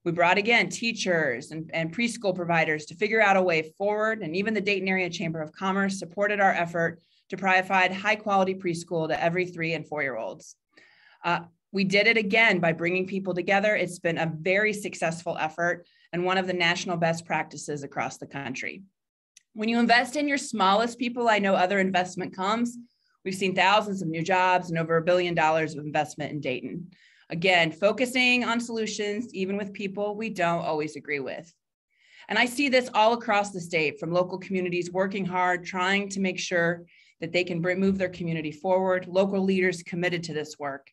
we brought again teachers and preschool providers to figure out a way forward. And even the Dayton Area Chamber of Commerce supported our effort to provide high quality preschool to every 3 and 4-year-olds. We did it again by bringing people together. It's been a very successful effort and one of the national best practices across the country. When you invest in your smallest people, I know other investment comes. We've seen thousands of new jobs and over $1 billion of investment in Dayton. Again, focusing on solutions, even with people we don't always agree with. And I see this all across the state, from local communities working hard, trying to make sure that they can move their community forward, local leaders committed to this work.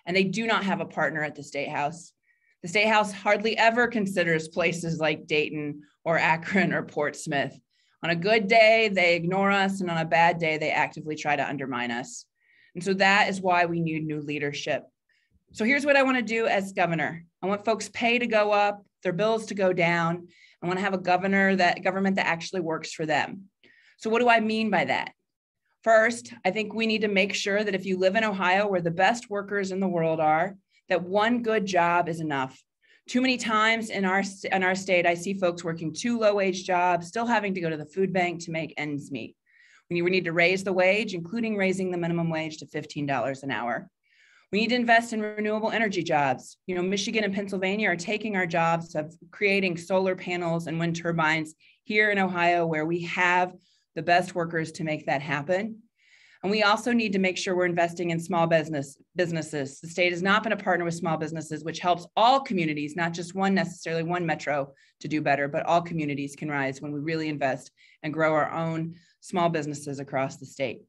And they do not have a partner at the State House. The State House hardly ever considers places like Dayton or Akron or Portsmouth. On a good day, they ignore us, and on a bad day, they actively try to undermine us. And so that is why we need new leadership. So here's what I want to do as governor. I want folks' pay to go up, their bills to go down. I want to have a government that actually works for them. So what do I mean by that? First, I think we need to make sure that if you live in Ohio, where the best workers in the world are, that one good job is enough. Too many times in our state, I see folks working 2 low-wage jobs, still having to go to the food bank to make ends meet. We need to raise the wage, including raising the minimum wage to $15 an hour. We need to invest in renewable energy jobs. Michigan and Pennsylvania are taking our jobs of creating solar panels and wind turbines here in Ohio, where we have the best workers to make that happen. And we also need to make sure we're investing in small businesses. The state has not been a partner with small businesses, which helps all communities, not just necessarily one metro, to do better, but all communities can rise when we really invest and grow our own small businesses across the state.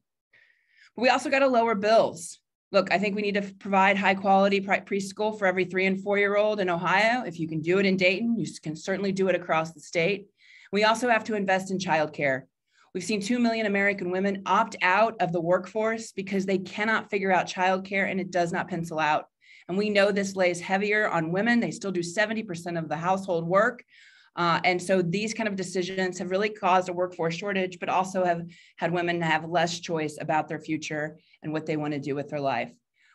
But we also got to lower bills. Look, I think we need to provide high quality preschool for every 3 and 4-year-old in Ohio. If you can do it in Dayton, you can certainly do it across the state. We also have to invest in childcare. We've seen 2 million American women opt out of the workforce because they cannot figure out childcare, and it does not pencil out. And we know this lays heavier on women. They still do 70% of the household work. And so these kind of decisions have really caused a workforce shortage, but also have had women have less choice about their future and what they want to do with their life.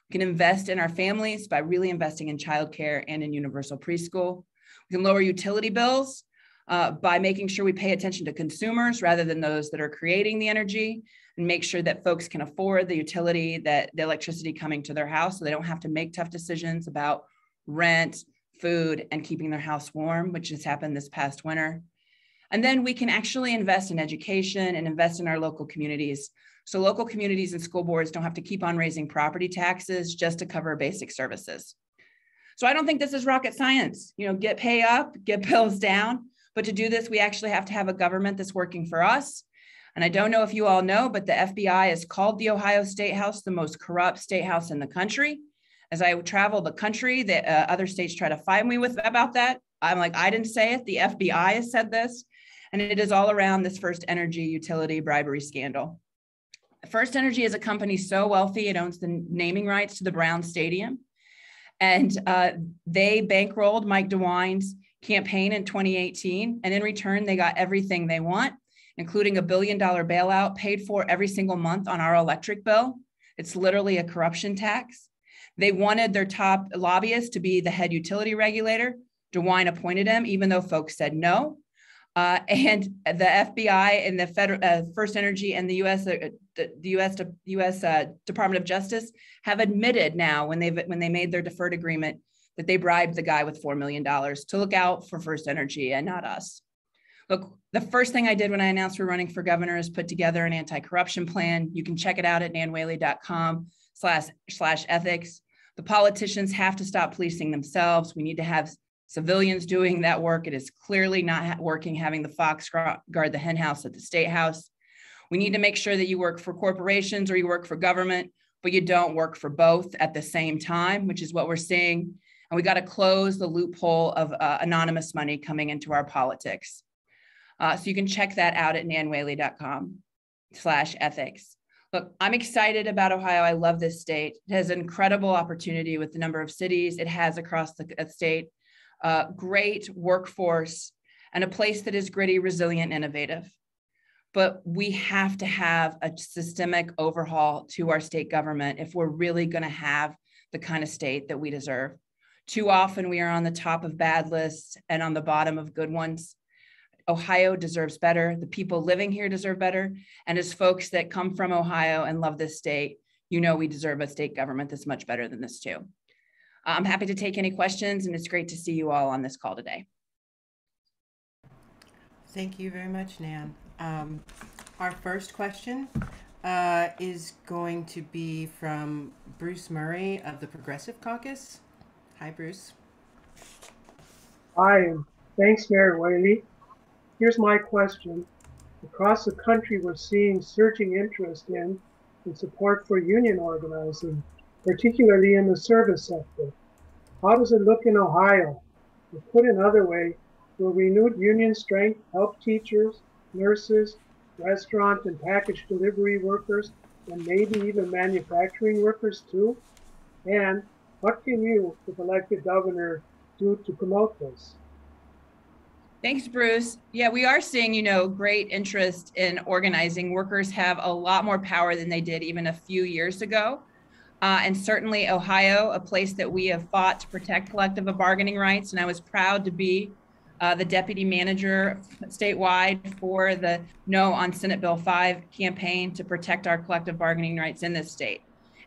We can invest in our families by really investing in childcare and in universal preschool. We can lower utility bills by making sure we pay attention to consumers rather than those that are creating the energy, and make sure that folks can afford the utility, the electricity coming to their house, so they don't have to make tough decisions about rent, food, and keeping their house warm, which has happened this past winter. And then we can actually invest in education and invest in our local communities. So local communities and school boards don't have to keep on raising property taxes just to cover basic services. So I don't think this is rocket science. Get pay up, get bills down. But to do this, we actually have to have a government that's working for us. And I don't know if you all know, but the FBI has called the Ohio State House the most corrupt state house in the country. As I travel the country, other states try to fight me about that. I'm like, I didn't say it. The FBI has said this. And it is all around this First Energy utility bribery scandal. First Energy is a company so wealthy, it owns the naming rights to the Brown Stadium. And they bankrolled Mike DeWine's campaign in 2018. And in return, they got everything they want, including a $1 billion bailout paid for every single month on our electric bill. It's literally a corruption tax. They wanted their top lobbyist to be the head utility regulator. DeWine appointed him, even though folks said no. And the FBI and the federal First Energy and the U.S. Department of Justice have admitted now, when they made their deferred agreement, that they bribed the guy with $4 million to look out for First Energy and not us. Look, the first thing I did when I announced we're running for governor is put together an anti-corruption plan. You can check it out at nanwhaley.com/ethics. The politicians have to stop policing themselves. We need to have civilians doing that work. It is clearly not working having the fox guard the hen house at the State House. We need to make sure that you work for corporations or you work for government, but you don't work for both at the same time, which is what we're seeing. And we got to close the loophole of anonymous money coming into our politics. So you can check that out at nanwhaley.com/ethics. Look, I'm excited about Ohio. I love this state. It has an incredible opportunity with the number of cities it has across the state, great workforce, and a place that is gritty, resilient, innovative. But we have to have a systemic overhaul to our state government if we're really going to have the kind of state that we deserve. Too often we are on the top of bad lists and on the bottom of good ones. Ohio deserves better. The people living here deserve better. And as folks that come from Ohio and love this state, you know we deserve a state government that's much better than this too. I'm happy to take any questions, and it's great to see you all on this call today. Thank you very much, Nan. Our first question is going to be from Bruce Murray of the Progressive Caucus. Hi, Bruce. Hi, and thanks, Mayor Whaley. Here's my question. Across the country, we're seeing surging interest in and support for union organizing, particularly in the service sector. How does it look in Ohio? Or put another way, will renewed union strength help teachers, nurses, restaurant and package delivery workers, and maybe even manufacturing workers too? And what can you, if elected governor, do to promote this? Thanks, Bruce. Yeah, we are seeing, great interest in organizing. Workers have a lot more power than they did even a few years ago. And certainly Ohio, a place that we have fought to protect collective bargaining rights. And I was proud to be the deputy manager statewide for the No on Senate Bill 5 campaign to protect our collective bargaining rights in this state.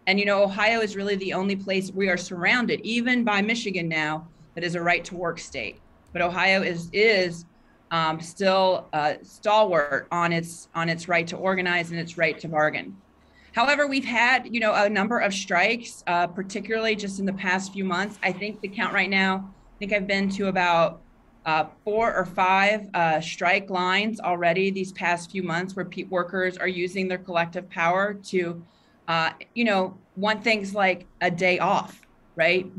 And, Ohio is really the only place we are surrounded, even by Michigan now, that is a right to work state. But Ohio is still stalwart on its right to organize and its right to bargain. However, we've had, a number of strikes, particularly just in the past few months. I think the count right now, I've been to about 4 or 5 strike lines already these past few months where workers are using their collective power to, want things like a day off. Right?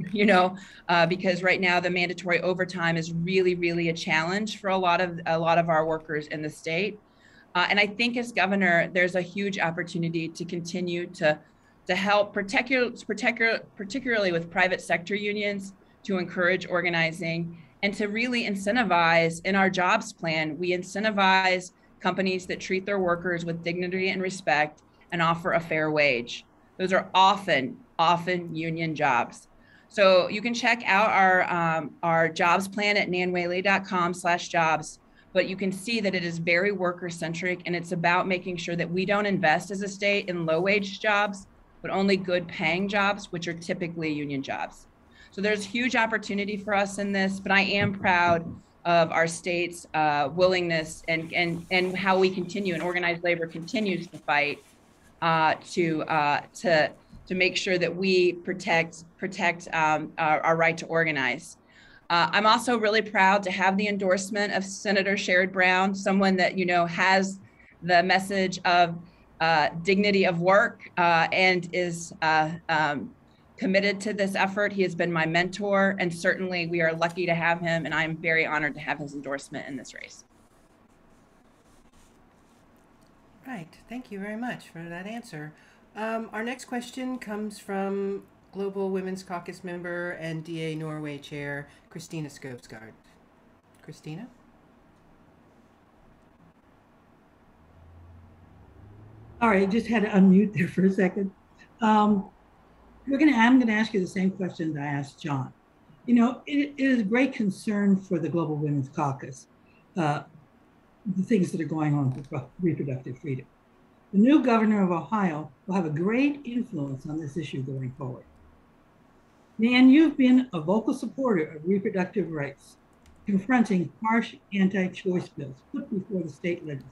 Because right now the mandatory overtime is really, really a challenge for a lot of our workers in the state. And I think as governor, there's a huge opportunity to continue to help, particularly with private sector unions, to encourage organizing and to really incentivize in our jobs plan. We incentivize companies that treat their workers with dignity and respect and offer a fair wage. Those are often union jobs. So you can check out our jobs plan at nanwhaley.com/jobs, but you can see that it is very worker centric, and it's about making sure that we don't invest as a state in low wage jobs, but only good paying jobs, which are typically union jobs. So there's huge opportunity for us in this, but I am proud of our state's willingness and how we continue, and organized labor continues to fight to make sure that we protect our right to organize. I'm also really proud to have the endorsement of Senator Sherrod Brown, someone that has the message of dignity of work and is committed to this effort. He has been my mentor, and certainly we are lucky to have him, and I'm very honored to have his endorsement in this race. Right. Thank you very much for that answer. Our next question comes from Global Women's Caucus member and DA Norway Chair, Christina Skovsgaard. Christina? All right, just had to unmute there for a second. I'm going to ask you the same question that I asked John. It is a great concern for the Global Women's Caucus, the things that are going on with reproductive freedom. The new governor of Ohio will have a great influence on this issue going forward. Nan, you've been a vocal supporter of reproductive rights, confronting harsh anti-choice bills put before the state legislature.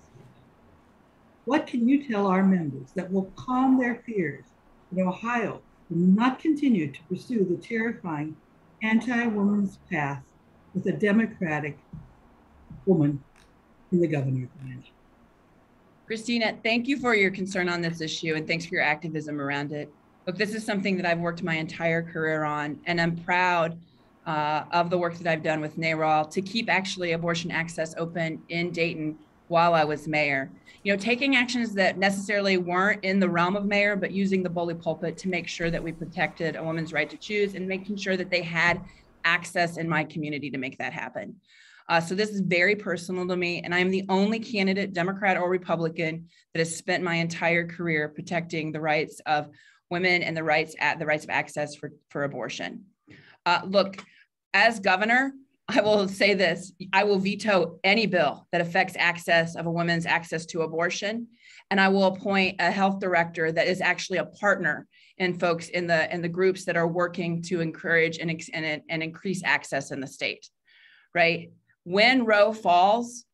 What can you tell our members that will calm their fears that Ohio will not continue to pursue the terrifying anti-woman's path with a Democratic woman in the governor's mansion. Christina, thank you for your concern on this issue and thanks for your activism around it. Look, this is something that I've worked my entire career on, and I'm proud of the work that I've done with NARAL to keep actually abortion access open in Dayton while I was mayor. You know, taking actions that necessarily weren't in the realm of mayor, but using the bully pulpit to make sure that we protected a woman's right to choose and making sure that they had access in my community to make that happen. So this is very personal to me, and I am the only candidate, Democrat or Republican, that has spent my entire career protecting the rights of women and the rights of access for abortion. Look, as governor, I will say this: I will veto any bill that affects access of a woman's access to abortion, and I will appoint a health director that is actually a partner in folks in the groups that are working to encourage and increase access in the state. Right? When Roe falls,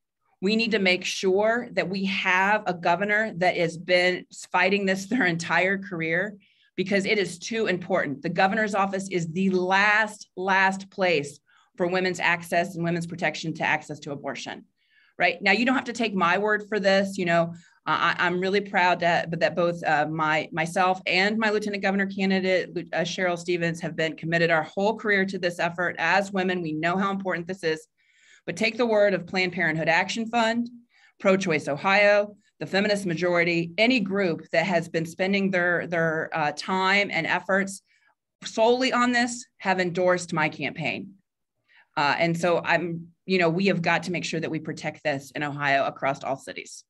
we need to make sure that we have a governor that has been fighting this their entire career, because it is too important. The governor's office is the last place for women's access and women's protection to access to abortion. Right? Now, you don't have to take my word for this. You know, I'm really proud that both myself and my lieutenant governor candidate, Cheryl Stevens, have been committed our whole career to this effort. As women, we know how important this is. But take the word of Planned Parenthood Action Fund, Pro-Choice Ohio, the Feminist Majority, any group that has been spending their time and efforts solely on this have endorsed my campaign. And so we have got to make sure that we protect this in Ohio across all cities.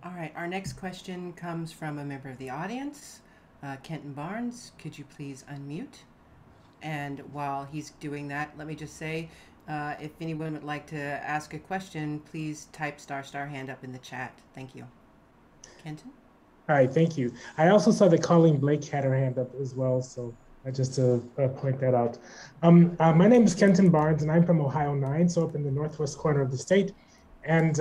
All right, our next question comes from a member of the audience. Kenton Barnes, could you please unmute? And while he's doing that, let me just say, if anyone would like to ask a question, please type * hand up in the chat. Thank you. Kenton? All right, thank you. I also saw that Colleen Blake had her hand up as well, so just to point that out. My name is Kenton Barnes, and I'm from Ohio 9, so up in the northwest corner of the state. And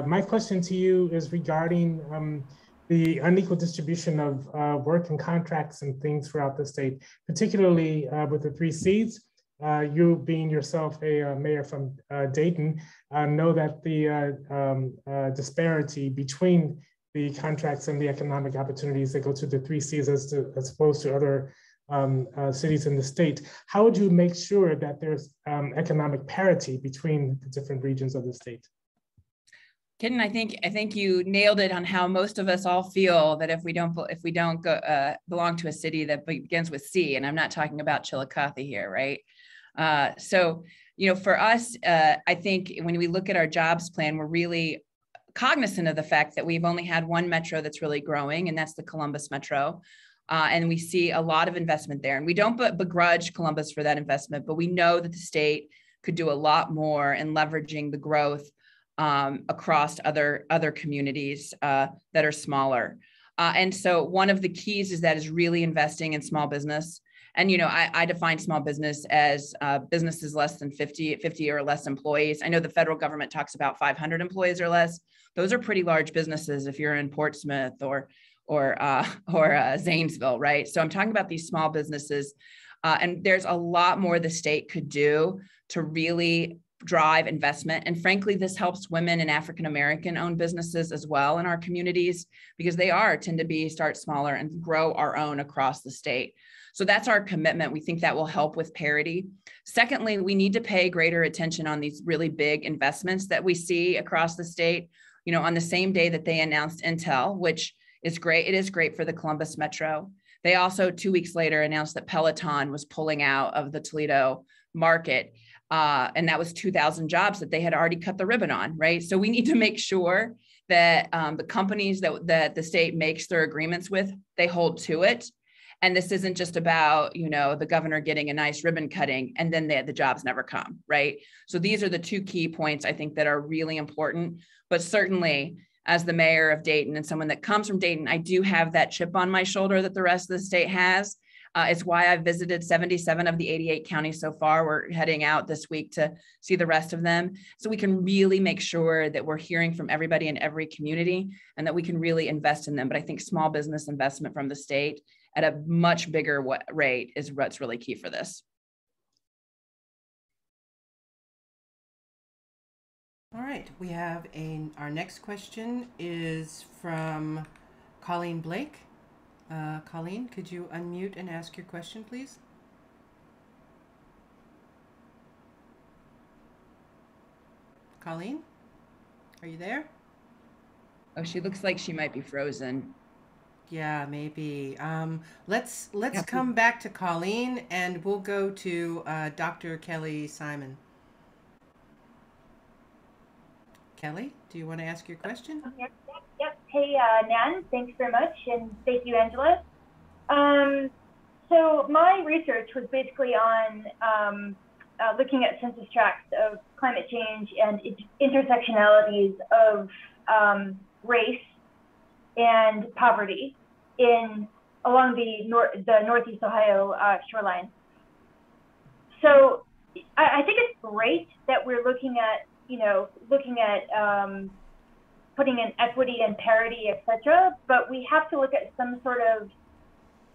my question to you is regarding the unequal distribution of work and contracts and things throughout the state, particularly with the 3 Cs. You being yourself a mayor from Dayton, know that the disparity between the contracts and the economic opportunities that go to the 3 Cs as opposed to other cities in the state. How would you make sure that there's economic parity between the different regions of the state? Kenton, I think you nailed it on how most of us all feel that if we don't belong to a city that begins with C, and I'm not talking about Chillicothe here, right? So, you know, for us, I think when we look at our jobs plan, we're really cognizant of the fact that we've only had one metro that's really growing, and that's the Columbus metro. And we see a lot of investment there. And we don't begrudge Columbus for that investment, but we know that the state could do a lot more in leveraging the growth across other communities that are smaller. And so one of the keys is really investing in small business. And, you know, I define small business as businesses less than 50 or less employees. I know the federal government talks about 500 employees or less. Those are pretty large businesses if you're in Portsmouth or Zanesville, right? So I'm talking about these small businesses. And there's a lot more the state could do to really drive investment. And frankly, this helps women and African-American owned businesses as well in our communities, because they tend to start smaller and grow our own across the state. So that's our commitment. We think that will help with parity. Secondly, we need to pay greater attention on these really big investments that we see across the state. You know, on the same day that they announced Intel, which is great. It is great for the Columbus metro. They also 2 weeks later announced that Peloton was pulling out of the Toledo market. And that was 2,000 jobs that they had already cut the ribbon on, right? So we need to make sure that the companies that the state makes their agreements with, they hold to it. And this isn't just about, you know, the governor getting a nice ribbon cutting and then the jobs never come, right? So these are the 2 key points I think that are really important. But certainly, as the mayor of Dayton and someone that comes from Dayton, I do have that chip on my shoulder that the rest of the state has. It's why I've visited 77 of the 88 counties so far. We're heading out this week to see the rest of them. So we can really make sure that we're hearing from everybody in every community and that we can really invest in them. But I think small business investment from the state at a much bigger rate is what's really key for this. All right, we have our next question is from Colleen Blake. Colleen, could you unmute and ask your question, please? Colleen, are you there? Oh, she looks like she might be frozen. Yeah, maybe. Let's come back to Colleen, and we'll go to Dr. Kelly Simon. Kelly, do you want to ask your question? Yep. Hey, Nan, thanks very much, and thank you, Angela. So my research was basically on looking at census tracts of climate change and intersectionalities of race and poverty along the Northeast Ohio shoreline. So I think it's great that we're looking at putting in equity and parity, etc. But we have to look at some sort of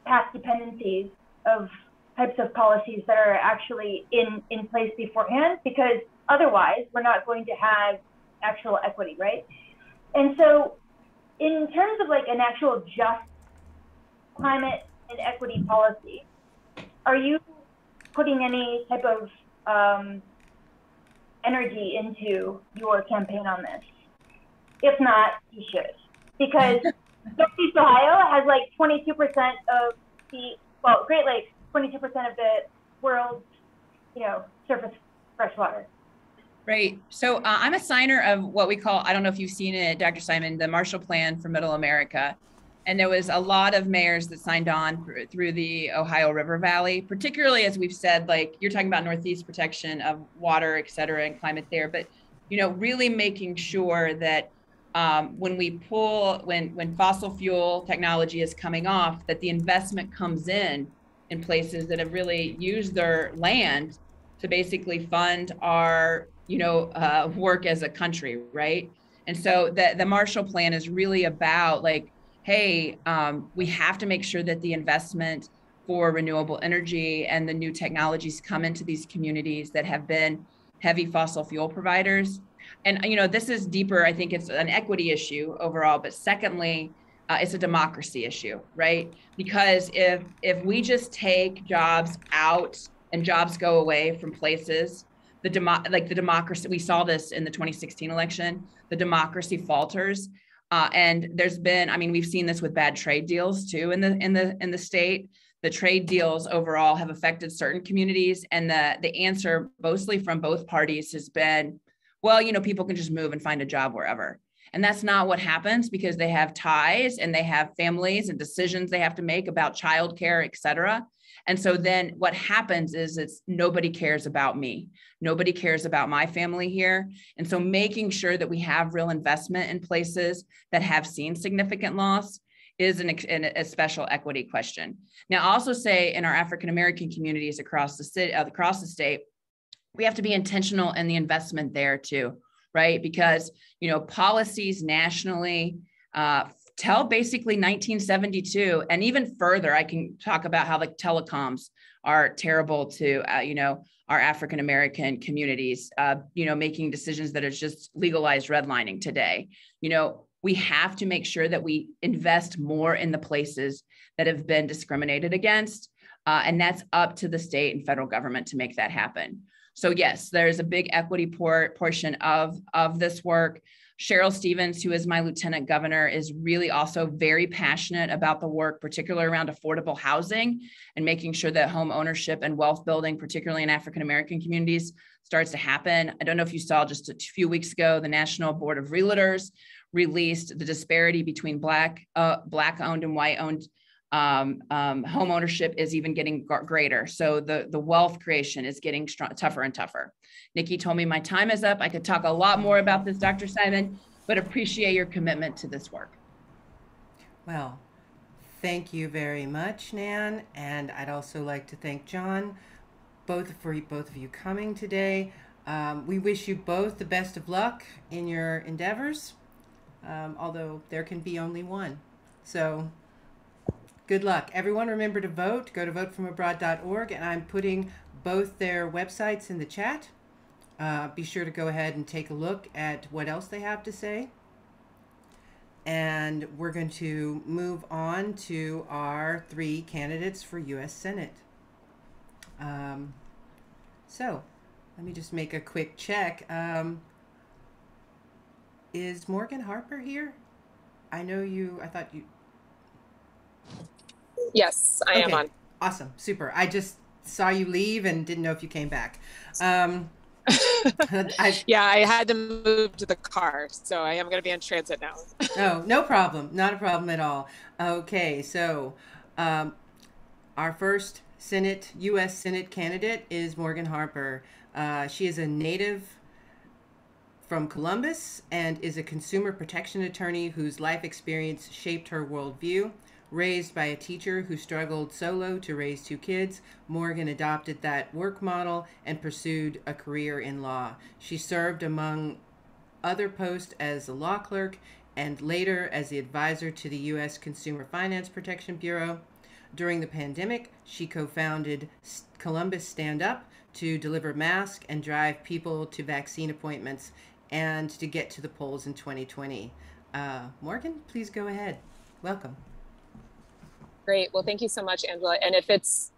past dependencies of types of policies that are actually in place beforehand, because otherwise we're not going to have actual equity, right? And so in terms of like an actual just climate and equity policy, are you putting any type of energy into your campaign on this? If not, you should, because Northeast Ohio has like 22% of Great Lakes, 22% of the world's, surface freshwater. Right. So I'm a signer of what we call, I don't know if you've seen it, Dr. Simon, the Marshall Plan for Middle America. And there was a lot of mayors that signed on through the Ohio River Valley, particularly as we've said, like you're talking about Northeast protection of water, et cetera, and climate there. But, really making sure that when fossil fuel technology is coming off, that the investment comes in places that have really used their land to basically fund our, work as a country, right? And so the Marshall Plan is really about like, hey, we have to make sure that the investment for renewable energy and the new technologies come into these communities that have been heavy fossil fuel providers. And, this is deeper. I think it's an equity issue overall, but secondly, it's a democracy issue, right? Because if we just take jobs out and jobs go away from places, the democracy, we saw this in the 2016 election, the democracy falters. And there's been, we've seen this with bad trade deals too in the state. The trade deals overall have affected certain communities, and the answer mostly from both parties has been, well, people can just move and find a job wherever. And that's not what happens, because they have ties and they have families and decisions they have to make about childcare, et cetera. And so then what happens is nobody cares about me. Nobody cares about my family here. And so making sure that we have real investment in places that have seen significant loss is a special equity question. Now, I'll also say in our African-American communities across the state, we have to be intentional in the investment there too, right? Because, policies nationally tell basically 1972 and even further. I can talk about how the telecoms are terrible to, our African-American communities, making decisions that are just legalized redlining today. We have to make sure that we invest more in the places that have been discriminated against. And that's up to the state and federal government to make that happen. So yes, there's a big equity portion of this work. Cheryl Stevens, who is my lieutenant governor, is really also very passionate about the work, particularly around affordable housing and making sure that home ownership and wealth building, particularly in African-American communities, starts to happen. I don't know if you saw just a few weeks ago, the National Board of Realtors released the disparity between Black-owned and white-owned home ownership is even getting greater. So the wealth creation is getting tougher and tougher. Nikki told me my time is up. I could talk a lot more about this, Dr. Simon, but appreciate your commitment to this work. Well, Thank you very much, Nan. And I'd also like to thank John, both of you coming today. We wish you both the best of luck in your endeavors, although there can be only one. So good luck. Everyone remember to vote. Go to votefromabroad.org, and I'm putting both their websites in the chat. Be sure to go ahead and take a look at what else they have to say. And we're going to move on to our 3 candidates for U.S. Senate. So let me just make a quick check. Is Morgan Harper here? I thought you. Yes, I am on. Awesome. Super. I just saw you leave and didn't know if you came back. Yeah, I had to move to the car, so I am going to be in transit now. Oh, no problem. Not a problem at all. Okay, so our first U.S. Senate candidate is Morgan Harper. She is a native from Columbus and is a consumer protection attorney whose life experience shaped her worldview. Raised by a teacher who struggled solo to raise 2 kids, Morgan adopted that work model and pursued a career in law. She served among other posts as a law clerk and later as the advisor to the U.S. Consumer Finance Protection Bureau. During the pandemic, she co-founded Columbus Stand Up to deliver masks and drive people to vaccine appointments and to get to the polls in 2020. Morgan, please go ahead. Welcome. Great. Well, thank you so much, Angela. And if it's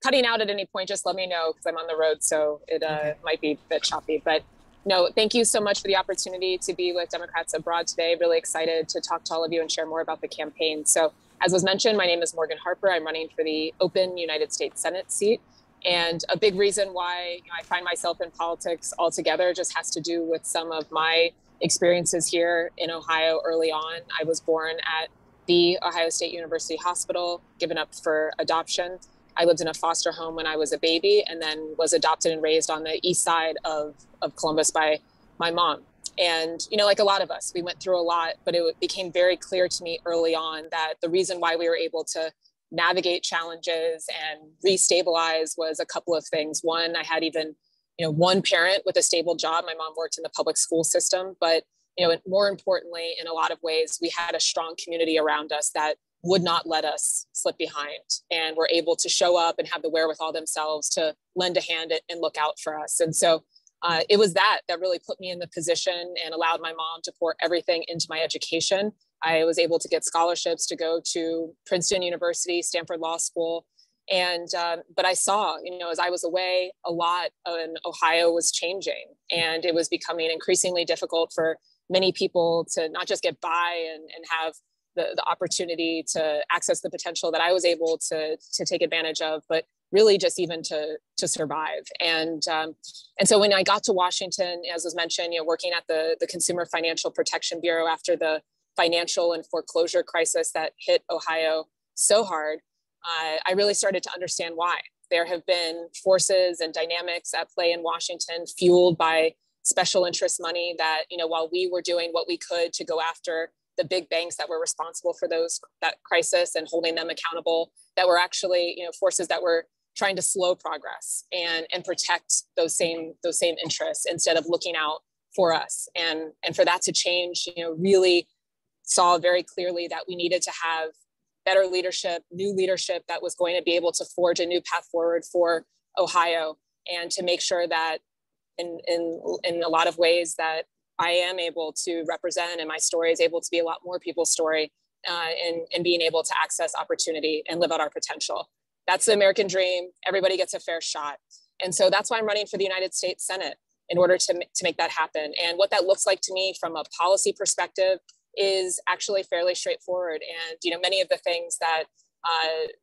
cutting out at any point, just let me know because I'm on the road, so it might be a bit choppy. But no, thank you so much for the opportunity to be with Democrats Abroad today. Really excited to talk to all of you and share more about the campaign. So as was mentioned, my name is Morgan Harper. I'm running for the open United States Senate seat. And a big reason why I find myself in politics altogether just has to do with some of my experiences here in Ohio early on. I was born at the Ohio State University Hospital, given up for adoption. I lived in a foster home when I was a baby and then was adopted and raised on the east side of Columbus by my mom. And, like a lot of us, we went through a lot, but it became very clear to me early on that the reason why we were able to navigate challenges and restabilize was a couple of things. One, I had even, one parent with a stable job. My mom worked in the public school system, but more importantly, in a lot of ways, we had a strong community around us that would not let us slip behind and were able to show up and have the wherewithal themselves to lend a hand and look out for us. And so it was that really put me in the position and allowed my mom to pour everything into my education. I was able to get scholarships to go to Princeton University, Stanford Law School. And, but I saw, as I was away, a lot in Ohio was changing and it was becoming increasingly difficult for many people to not just get by and have the opportunity to access the potential that I was able to take advantage of, but really just even to survive. And so when I got to Washington, as was mentioned, working at the Consumer Financial Protection Bureau after the financial and foreclosure crisis that hit Ohio so hard, I really started to understand why. There have been forces and dynamics at play in Washington fueled by special interest money that, while we were doing what we could to go after the big banks that were responsible for that crisis and holding them accountable, that were actually, forces that were trying to slow progress and protect those same interests instead of looking out for us. And for that to change, really saw very clearly that we needed to have better leadership, new leadership that was going to be able to forge a new path forward for Ohio and to make sure that in a lot of ways that I am able to represent and my story is able to be a lot more people's story and being able to access opportunity and live out our potential. That's the American dream. Everybody gets a fair shot. And so that's why I'm running for the United States Senate in order to make that happen. And what that looks like to me from a policy perspective is actually fairly straightforward. And, many of the things that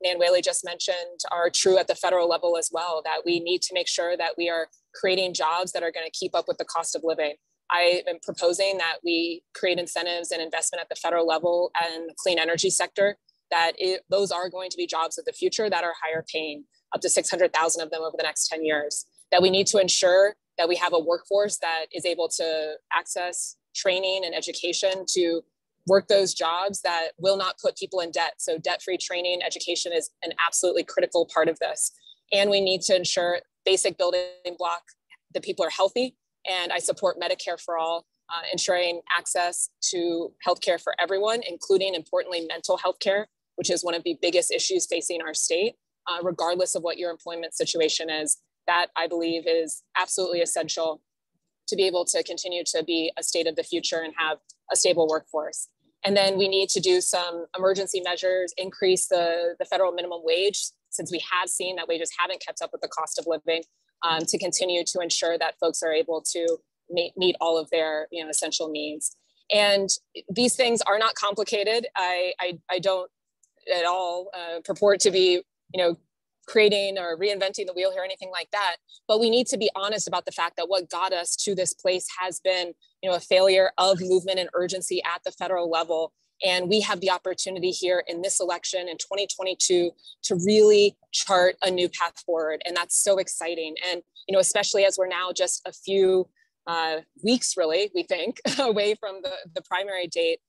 Whaley just mentioned are true at the federal level as well, that we need to make sure that we are creating jobs that are going to keep up with the cost of living. I am proposing that we create incentives and investment at the federal level and the clean energy sector, that those are going to be jobs of the future that are higher paying, up to 600,000 of them over the next 10 years, that we need to ensure that we have a workforce that is able to access training and education to work those jobs that will not put people in debt. So debt-free training, education is an absolutely critical part of this. And we need to ensure basic building block that people are healthy. And I support Medicare for all, ensuring access to healthcare for everyone, including, importantly, mental health care, which is one of the biggest issues facing our state, regardless of what your employment situation is. That, I believe, is absolutely essential to be able to continue to be a state of the future and have a stable workforce. And then we need to do some emergency measures, increase the federal minimum wage, since we have seen that wages haven't kept up with the cost of living, to continue to ensure that folks are able to meet all of their essential needs. And these things are not complicated. I don't at all purport to be creating or reinventing the wheel here or anything like that. But we need to be honest about the fact that what got us to this place has been a failure of movement and urgency at the federal level. And we have the opportunity here in this election in 2022 to really chart a new path forward. And that's so exciting. And, especially as we're now just a few weeks, really, we think, away from the primary date,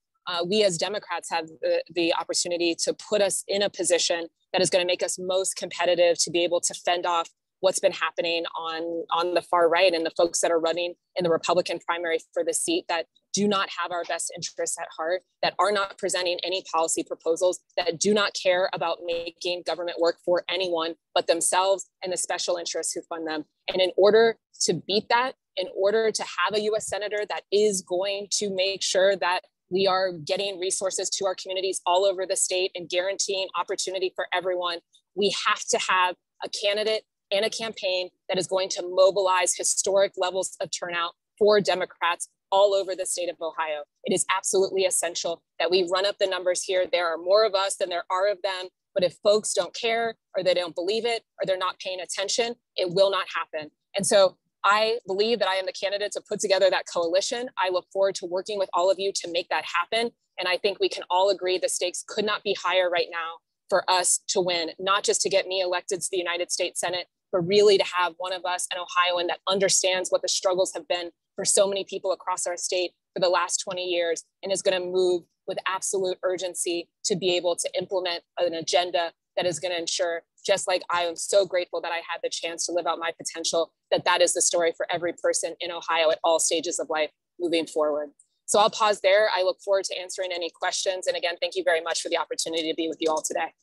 we as Democrats have the opportunity to put us in a position that is going to make us most competitive to be able to fend off what's been happening on the far right and the folks that are running in the Republican primary for the seat that do not have our best interests at heart, that are not presenting any policy proposals, that do not care about making government work for anyone but themselves and the special interests who fund them. And in order to beat that, in order to have a US Senator that is going to make sure that we are getting resources to our communities all over the state and guaranteeing opportunity for everyone, we have to have a candidate and a campaign that is going to mobilize historic levels of turnout for Democrats all over the state of Ohio. It is absolutely essential that we run up the numbers here. There are more of us than there are of them, but if folks don't care or they don't believe it or they're not paying attention, it will not happen. And so I believe that I am the candidate to put together that coalition. I look forward to working with all of you to make that happen. And I think we can all agree the stakes could not be higher right now for us to win, not just to get me elected to the United States Senate, but really to have one of us, an Ohioan that understands what the struggles have been for so many people across our state for the last 20 years and is going to move with absolute urgency to be able to implement an agenda that is going to ensure, just like I am so grateful that I had the chance to live out my potential, that is the story for every person in Ohio at all stages of life moving forward. So I'll pause there. I look forward to answering any questions. And again, thank you very much for the opportunity to be with you all today.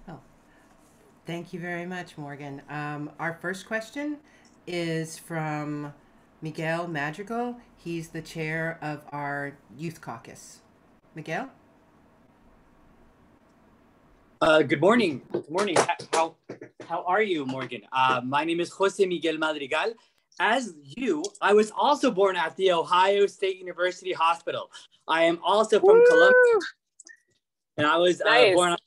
Well, thank you very much, Morgan. Our first question is from Miguel Madrigal. He's the chair of our youth caucus. Miguel? Good morning. Good morning. How are you, Morgan? My name is Jose Miguel Madrigal. As you, I was also born at the Ohio State University Hospital. I am also from Columbus, and I was born on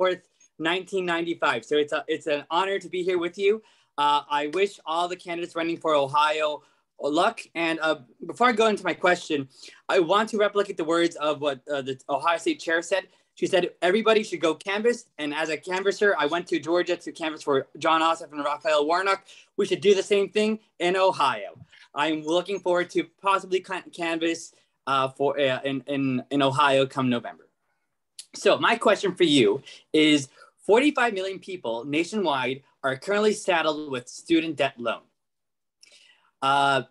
4th, 1995. So it's an honor to be here with you. I wish all the candidates running for Ohio luck. And before I go into my question, I want to replicate the words of what the Ohio State chair said. She said, everybody should go canvass. And as a canvasser, I went to Georgia to canvass for John Ossoff and Raphael Warnock. We should do the same thing in Ohio. I'm looking forward to possibly canvass in Ohio come November. So my question for you is 45 million people nationwide are currently saddled with student debt loan.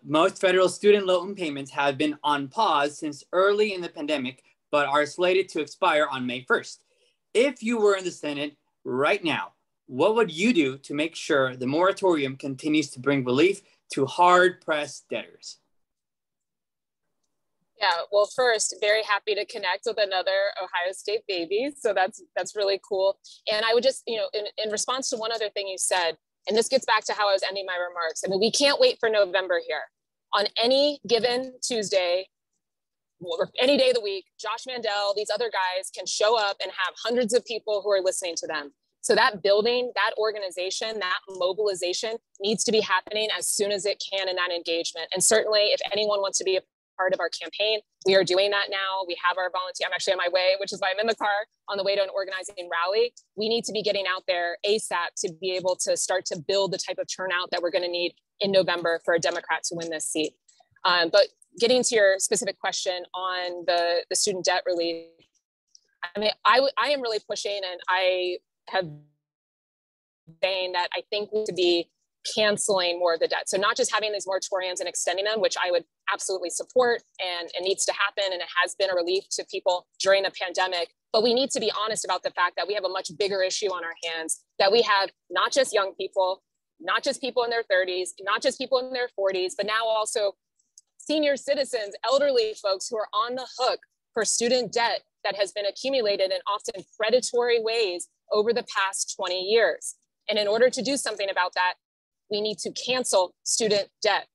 Most federal student loan payments have been on pause since early in the pandemic, but are slated to expire on May 1st. If you were in the Senate right now, what would you do to make sure the moratorium continues to bring relief to hard-pressed debtors? Yeah, well, first, very happy to connect with another Ohio State baby. So that's really cool. And I would just, in response to one other thing you said, and this gets back to how I was ending my remarks. I mean, we can't wait for November here. On any given Tuesday, or any day of the week, Josh Mandel, these other guys can show up and have hundreds of people who are listening to them. So that building, that organization, that mobilization needs to be happening as soon as it can in that engagement. And certainly if anyone wants to be a part of our campaign, we are doing that now. We have our volunteer. I'm actually on my way, which is why I'm in the car on the way to an organizing rally. We need to be getting out there ASAP to be able to start to build the type of turnout that we're going to need in November for a Democrat to win this seat. But getting to your specific question on the student debt relief, I mean, I am really pushing, and I have saying that I think we need to be canceling more of the debt. So not just having these moratoriums and extending them, which I would absolutely support, and it needs to happen, and it has been a relief to people during the pandemic. But we need to be honest about the fact that we have a much bigger issue on our hands, that we have not just young people, not just people in their 30s, not just people in their 40s, but now also senior citizens, elderly folks who are on the hook for student debt that has been accumulated in often predatory ways over the past 20 years. And in order to do something about that, we need to cancel student debt.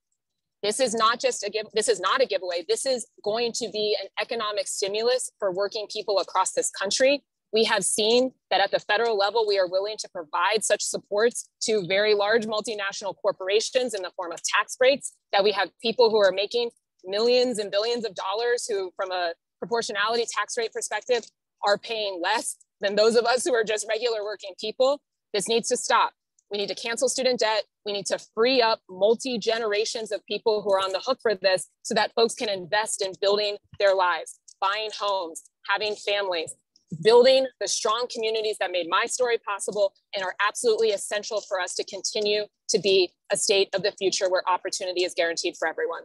This is not just this is not a giveaway. This is going to be an economic stimulus for working people across this country. We have seen that at the federal level, we are willing to provide such supports to very large multinational corporations in the form of tax breaks, that we have people who are making millions and billions of dollars who, from a proportionality tax rate perspective, are paying less than those of us who are just regular working people. This needs to stop. We need to cancel student debt. We need to free up multi-generations of people who are on the hook for this, so that folks can invest in building their lives, buying homes, having families, building the strong communities that made my story possible and are absolutely essential for us to continue to be a state of the future where opportunity is guaranteed for everyone.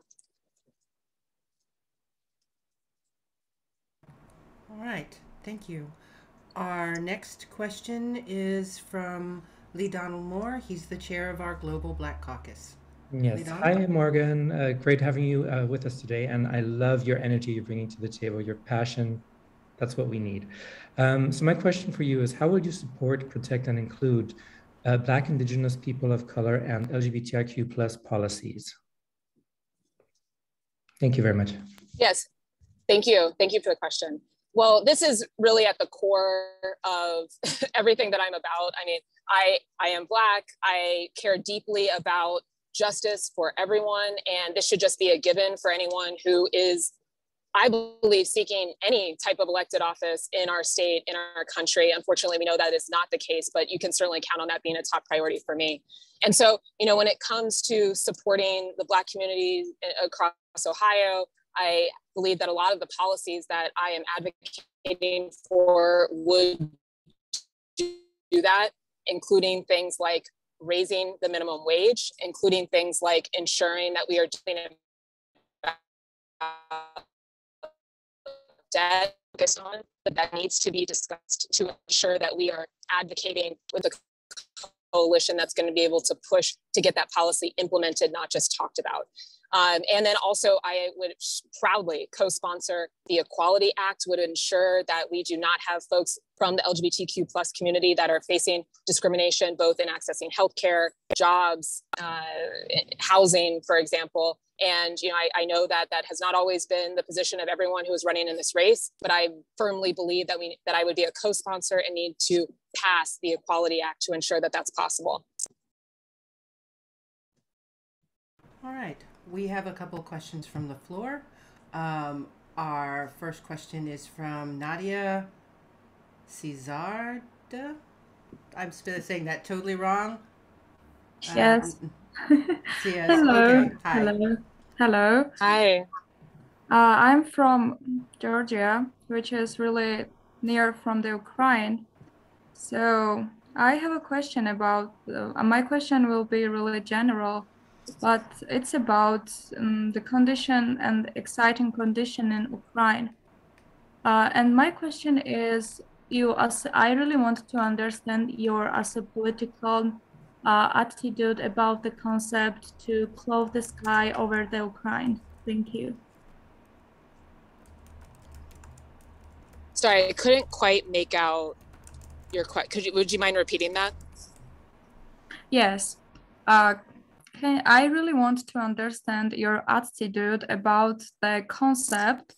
All right, thank you. Our next question is from Lee Donald Moore. He's the chair of our Global Black Caucus. Yes. Hi, Morgan. Great having you with us today. And I love your energy you're bringing to the table, your passion. That's what we need. So my question for you is, how will you support, protect, and include Black, Indigenous people of color and LGBTIQ plus policies? Thank you very much. Yes, thank you. Thank you for the question. Well, this is really at the core of everything that I'm about. I mean, I am Black. I care deeply about justice for everyone, and this should just be a given for anyone who is, I believe, seeking any type of elected office in our state, in our country. Unfortunately, we know that is not the case, but you can certainly count on that being a top priority for me. And so, you know, when it comes to supporting the Black community across Ohio, I believe that a lot of the policies that I am advocating for would do that, including things like raising the minimum wage, including things like ensuring that we are doing debt focused on, but that needs to be discussed to ensure that we are advocating with a coalition that's going to be able to push to get that policy implemented, not just talked about. And then also I would proudly co-sponsor the Equality Act, would ensure that we do not have folks from the LGBTQ plus community that are facing discrimination, both in accessing healthcare, jobs, housing, for example. And, you know, I know that that has not always been the position of everyone who is running in this race, but I firmly believe that that I would be a co-sponsor and need to pass the Equality Act to ensure that that's possible. All right, we have a couple of questions from the floor. Our first question is from Nadia Cesarda. I'm saying that totally wrong. Yes. Yes. Hello. Okay. Hi. Hello. Hello. Hi. I'm from Georgia, which is really near from the Ukraine. So I have a question about, my question will be really general, but it's about the condition and exciting condition in Ukraine. And my question is, I really want to understand your as a political attitude about the concept to close the sky over the Ukraine. Thank you. Sorry, I couldn't quite make out your question. Would you mind repeating that? Yes. I really want to understand your attitude about the concept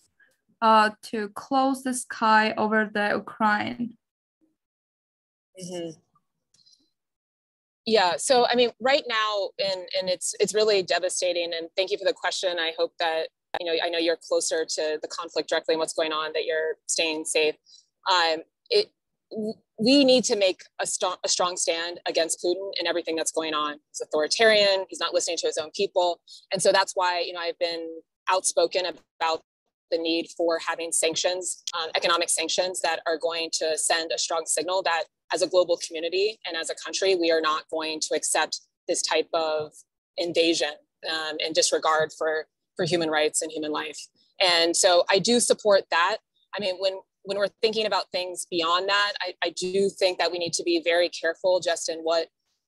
to close the sky over the Ukraine. Mm-hmm. Yeah, so I mean, right now, and it's really devastating. And thank you for the question. I hope that, you know, I know you're closer to the conflict directly and what's going on, that you're staying safe. We need to make a strong stand against Putin and everything that's going on. He's authoritarian. He's not listening to his own people, and so that's why, you know, I've been outspoken about the need for having sanctions, economic sanctions that are going to send a strong signal that as a global community and as a country, we are not going to accept this type of invasion and disregard for human rights and human life. And so I do support that. I mean, when we're thinking about things beyond that, I do think that we need to be very careful just in what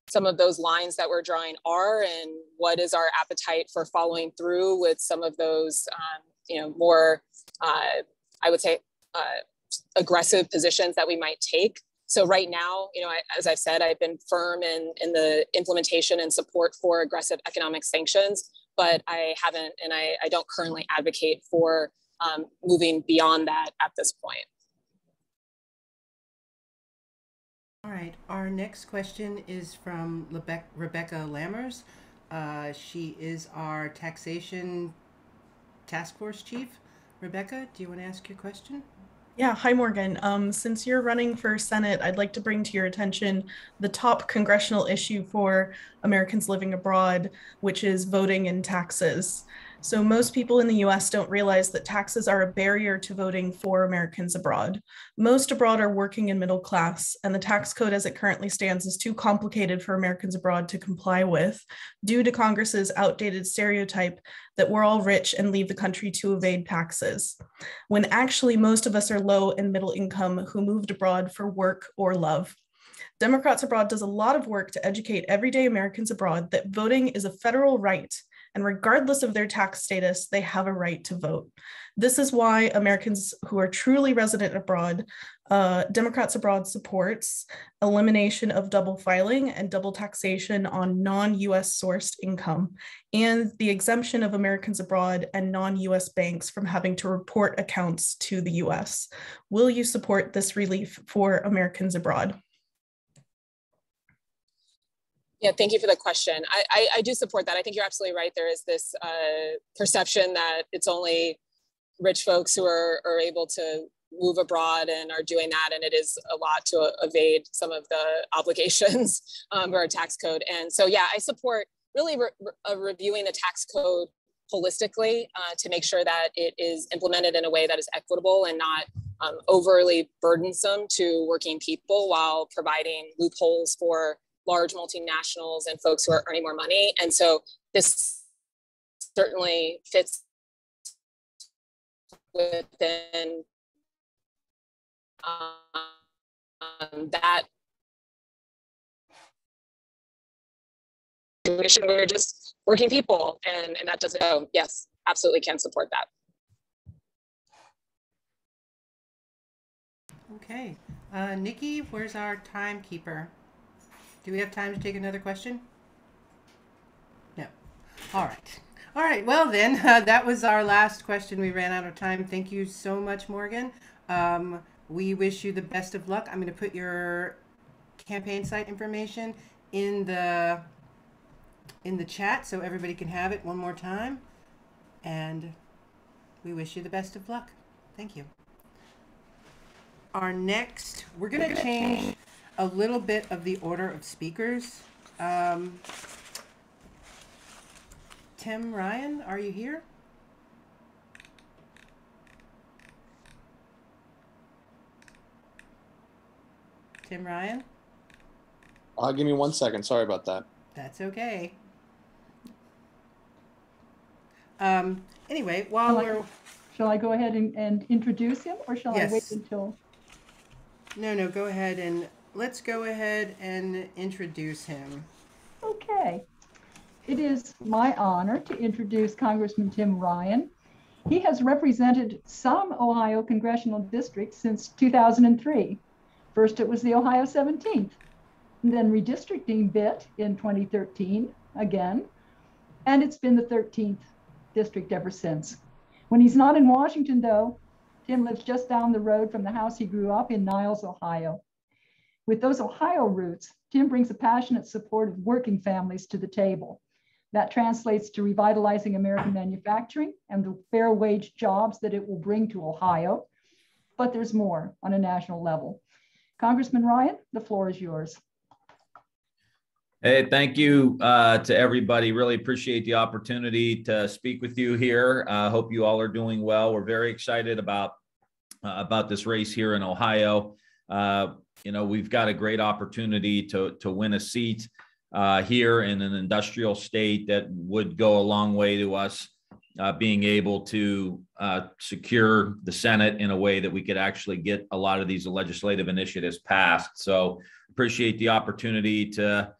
some of those lines that we're drawing are, and what is our appetite for following through with some of those, more, I would say, aggressive positions that we might take. So right now, as I've said, I've been firm in the implementation and support for aggressive economic sanctions, but I haven't, and I don't currently advocate for moving beyond that at this point. All right, our next question is from Rebecca Lammers. She is our taxation task force chief. Rebecca, do you want to ask your question? Yeah, hi Morgan. Since you're running for Senate, I'd like to bring to your attention the top congressional issue for Americans living abroad, which is voting and taxes. So most people in the US don't realize that taxes are a barrier to voting for Americans abroad. Most abroad are working and middle class, and the tax code as it currently stands is too complicated for Americans abroad to comply with due to Congress's outdated stereotype that we're all rich and leave the country to evade taxes, when actually most of us are low and middle income who moved abroad for work or love. Democrats Abroad does a lot of work to educate everyday Americans abroad that voting is a federal right, and regardless of their tax status, they have a right to vote. This is why Americans who are truly resident abroad, Democrats Abroad supports elimination of double filing and double taxation on non-US sourced income, and the exemption of Americans abroad and non-US banks from having to report accounts to the US. Will you support this relief for Americans abroad? Yeah, thank you for the question. I do support that. I think you're absolutely right. There is this perception that it's only rich folks who are able to move abroad and are doing that. And it is a lot to evade some of the obligations of our tax code. And so, yeah, I support really reviewing the tax code holistically to make sure that it is implemented in a way that is equitable and not overly burdensome to working people, while providing loopholes for large multinationals and folks who are earning more money. And so this certainly fits within that mission. We're just working people, and that doesn't, yes, absolutely can support that. Okay, Nikki, where's our timekeeper? Do we have time to take another question? No. All right. All right. Well, then, that was our last question. We ran out of time. Thank you so much, Morgan. We wish you the best of luck. I'm going to put your campaign site information in the chat so everybody can have it one more time. And we wish you the best of luck. Thank you. Our next, we're going to change a little bit of the order of speakers. Tim Ryan, are you here? Tim Ryan? Give me 1 second. Sorry about that. That's okay. Anyway, while Shall I go ahead and introduce him, or shall I wait until? No, go ahead and let's go ahead and introduce him. Okay. It is my honor to introduce Congressman Tim Ryan. He has represented some Ohio congressional districts since 2003. First, it was the Ohio 17th, and then redistricting bit in 2013 again, and it's been the 13th district ever since. When he's not in Washington, though, Tim lives just down the road from the house he grew up in Niles, Ohio. With those Ohio roots, Tim brings a passionate support of working families to the table. That translates to revitalizing American manufacturing and the fair wage jobs that it will bring to Ohio. But there's more on a national level. Congressman Ryan, the floor is yours. Hey, thank you to everybody. Really appreciate the opportunity to speak with you here. Hope you all are doing well. We're very excited about this race here in Ohio. You know, we've got a great opportunity to win a seat here in an industrial state that would go a long way to us being able to secure the Senate in a way that we could actually get a lot of these legislative initiatives passed. So appreciate the opportunity to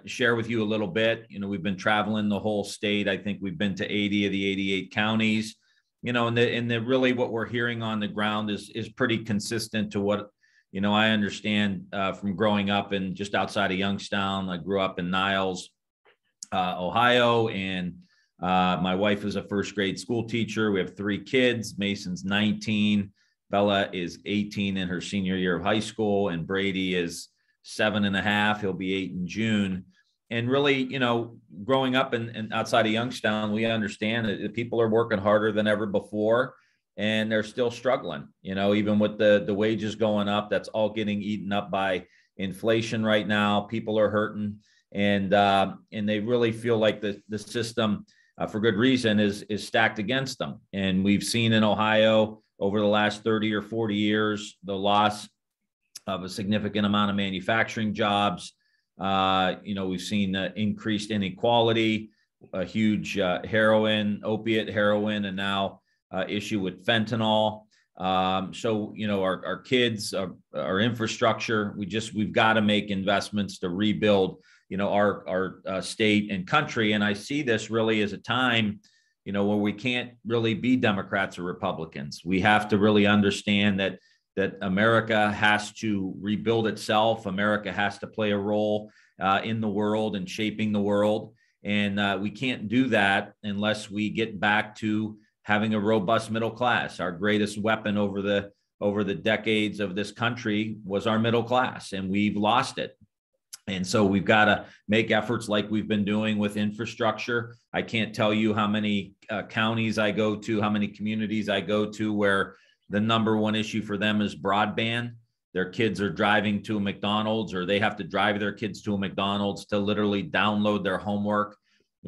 share with you a little bit. You know, we've been traveling the whole state. I think we've been to 80 of the 88 counties, you know, and really what we're hearing on the ground is pretty consistent to what, you know, I understand from growing up in just outside of Youngstown. I grew up in Niles, Ohio, and my wife is a first grade school teacher. We have 3 kids. Mason's 19. Bella is 18 in her senior year of high school, and Brady is 7.5. He'll be 8 in June. And really, you know, growing up in outside of Youngstown, we understand that people are working harder than ever before, and they're still struggling. You know, even with the wages going up, that's all getting eaten up by inflation right now. People are hurting, and they really feel like the system, for good reason, is stacked against them. And we've seen in Ohio over the last 30 or 40 years the loss of a significant amount of manufacturing jobs. You know, we've seen increased inequality, a huge opiate heroin, and now issue with fentanyl. So, you know, our kids, our infrastructure, we've got to make investments to rebuild, you know, our state and country. And I see this really as a time, you know, where we can't really be Democrats or Republicans. We have to really understand that America has to rebuild itself. America has to play a role in the world and shaping the world. And we can't do that unless we get back to having a robust middle class. Our greatest weapon over the decades of this country was our middle class, and we've lost it. And so we've got to make efforts like we've been doing with infrastructure. I can't tell you how many counties I go to, how many communities I go to where the number one issue for them is broadband. Their kids are driving to a McDonald's, or they have to drive their kids to a McDonald's to literally download their homework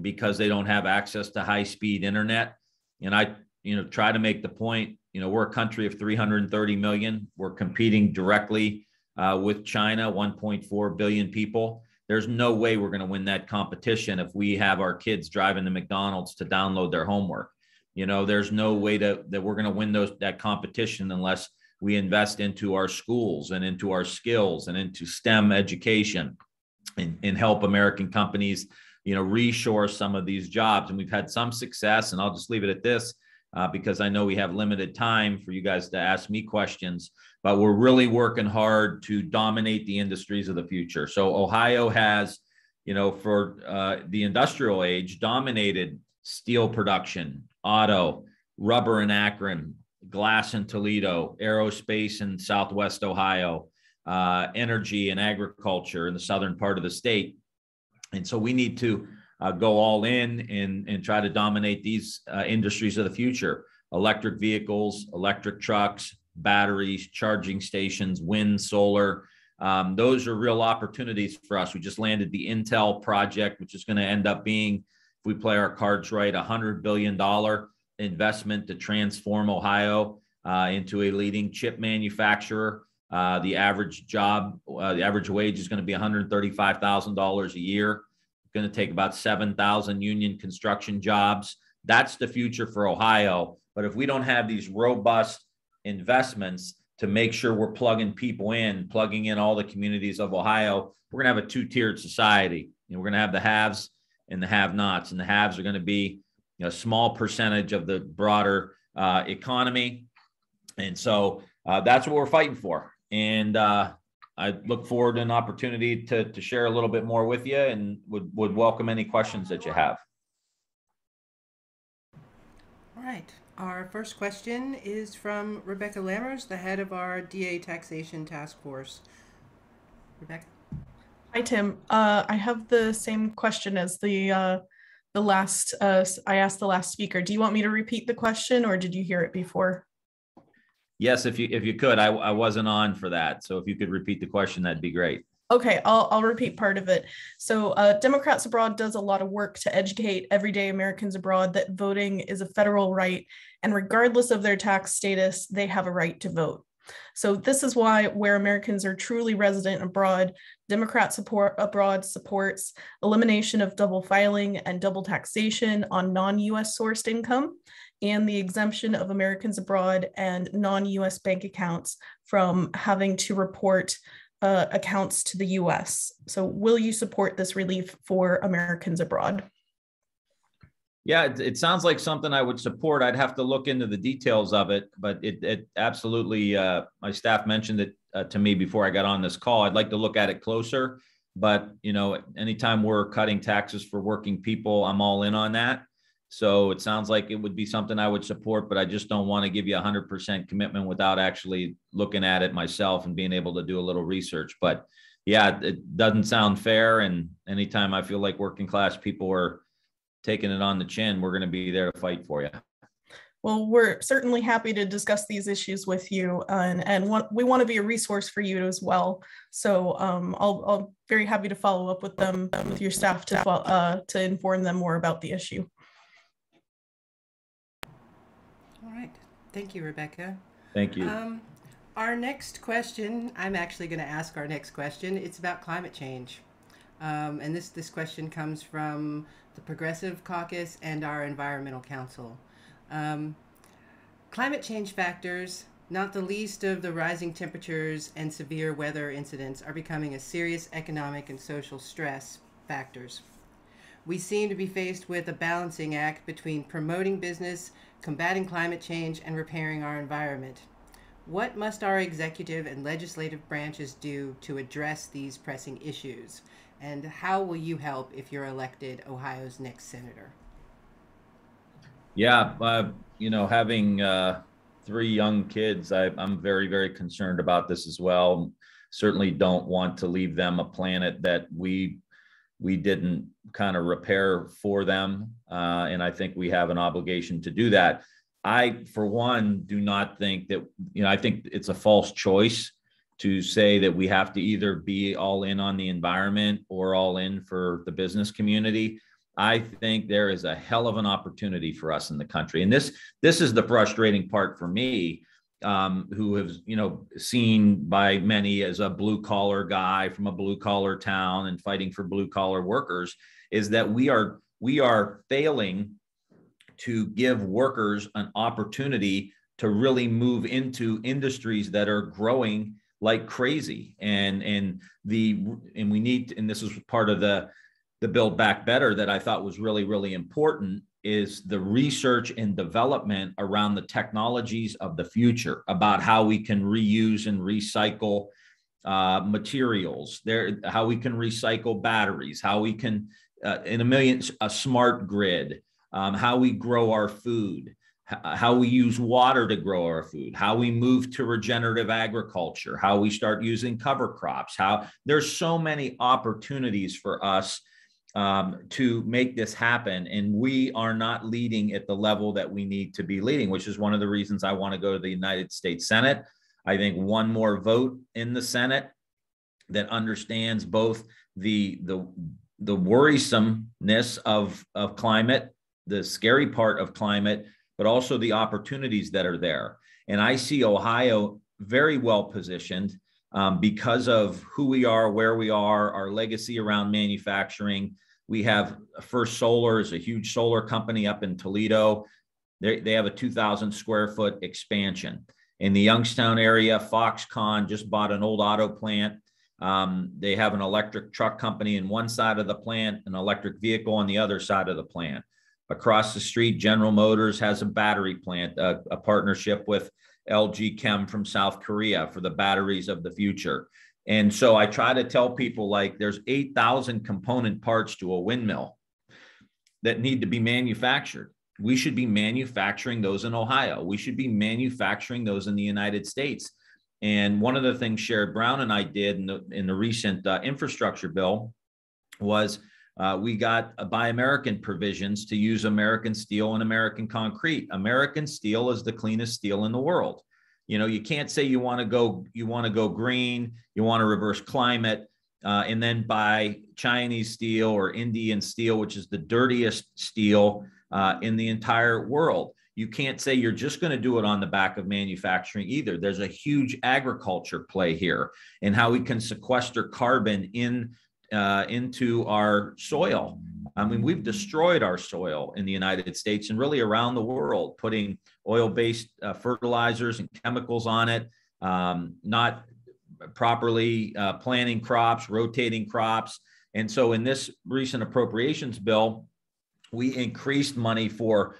because they don't have access to high-speed internet. And I, you know, try to make the point, you know, we're a country of 330 million. We're competing directly with China, 1.4 billion people. There's no way we're going to win that competition if we have our kids driving to McDonald's to download their homework. You know, there's no way that we're going to win that competition unless we invest into our schools and into our skills and into STEM education and help American companies, you know, reshore some of these jobs. And we've had some success, and I'll just leave it at this because I know we have limited time for you guys to ask me questions, but we're really working hard to dominate the industries of the future. So Ohio has, you know, for the industrial age, dominated steel production, auto, rubber in Akron, glass in Toledo, aerospace in Southwest Ohio, energy and agriculture in the southern part of the state. And so we need to go all in and try to dominate these industries of the future: electric vehicles, electric trucks, batteries, charging stations, wind, solar. Those are real opportunities for us. We just landed the Intel project, which is going to end up being, if we play our cards right, $100 billion investment to transform Ohio into a leading chip manufacturer. The average wage is going to be $135,000 a year. It's going to take about 7,000 union construction jobs. That's the future for Ohio. But if we don't have these robust investments to make sure we're plugging in all the communities of Ohio, we're going to have a two-tiered society. You know, we're going to have the haves and the have-nots, and the haves are going to be, you know, a small percentage of the broader economy. And so that's what we're fighting for. And I look forward to an opportunity to share a little bit more with you, and would welcome any questions that you have. All right. Our first question is from Rebecca Lammers, the head of our DA Taxation Task Force. Rebecca. Hi, Tim. I have the same question as the last, I asked the last speaker. Do you want me to repeat the question, or did you hear it before? Yes, if you could. I wasn't on for that. So if you could repeat the question, that'd be great. Okay, I'll repeat part of it. So Democrats Abroad does a lot of work to educate everyday Americans abroad that voting is a federal right, and regardless of their tax status, they have a right to vote. So this is why where Americans are truly resident abroad, Democrat support abroad supports elimination of double filing and double taxation on non-US sourced income, and the exemption of Americans abroad and non-US bank accounts from having to report accounts to the US. So will you support this relief for Americans abroad? Yeah, it sounds like something I would support. I'd have to look into the details of it, but it absolutely, my staff mentioned it to me before I got on this call. I'd like to look at it closer, but you know, anytime we're cutting taxes for working people, I'm all in on that. So it sounds like it would be something I would support, but I just don't want to give you 100% commitment without actually looking at it myself and being able to do a little research. But yeah, it doesn't sound fair. And anytime I feel like working class people are taking it on the chin, we're going to be there to fight for you. Well, we're certainly happy to discuss these issues with you, and we want to be a resource for you as well. So I'll very happy to follow up with them, with your staff to inform them more about the issue. All right. Thank you, Rebecca. Thank you. Our next question, I'm actually going to ask our next question. It's about climate change. And this question comes from the Progressive Caucus and our Environmental Council. Climate change factors, not the least of the rising temperatures and severe weather incidents, are becoming a serious economic and social stress factors. We seem to be faced with a balancing act between promoting business, combating climate change, and repairing our environment. What must our executive and legislative branches do to address these pressing issues? And how will you help if you're elected Ohio's next senator? Yeah, you know, having 3 young kids, I'm very, very concerned about this as well. Certainly don't want to leave them a planet that we didn't kind of repair for them. And I think we have an obligation to do that. I, for one, do not think that, you know, I think it's a false choice to say that we have to either be all in on the environment or all in for the business community. I think there is a hell of an opportunity for us in the country. And this is the frustrating part for me, who have, you know, seen by many as a blue collar guy from a blue collar town and fighting for blue collar workers, is that we are failing to give workers an opportunity to really move into industries that are growing like crazy. And we need, and this is part of the Build Back Better that I thought was really, really important, is the research and development around the technologies of the future, about how we can reuse and recycle materials, how we can recycle batteries, how we can, a smart grid, how we grow our food, how we use water to grow our food, how we move to regenerative agriculture, how we start using cover crops, how there's so many opportunities for us to make this happen. And we are not leading at the level that we need to be leading, which is one of the reasons I want to go to the United States Senate. I think one more vote in the Senate that understands both the worrisomeness of climate, the scary part of climate, but also the opportunities that are there. And I see Ohio very well positioned because of who we are, where we are, our legacy around manufacturing. We have First Solar is a huge solar company up in Toledo. They have a 2,000 square foot expansion. In the Youngstown area, Foxconn just bought an old auto plant. They have an electric truck company in one side of the plant, an electric vehicle on the other side of the plant. Across the street, General Motors has a battery plant, a partnership with LG Chem from South Korea for the batteries of the future. And so I try to tell people, like, there's 8,000 component parts to a windmill that need to be manufactured. We should be manufacturing those in Ohio. We should be manufacturing those in the United States. And one of the things Sherrod Brown and I did in the recent infrastructure bill was we got Buy American provisions to use American steel and American concrete. American steel is the cleanest steel in the world. You know, you can't say you want to go green, you want to reverse climate, and then buy Chinese steel or Indian steel, which is the dirtiest steel in the entire world. You can't say you're just going to do it on the back of manufacturing either. There's a huge agriculture play here and how we can sequester carbon into our soil. I mean, we've destroyed our soil in the United States and really around the world, putting oil-based fertilizers and chemicals on it, not properly planting crops, rotating crops. And so in this recent appropriations bill, we increased money for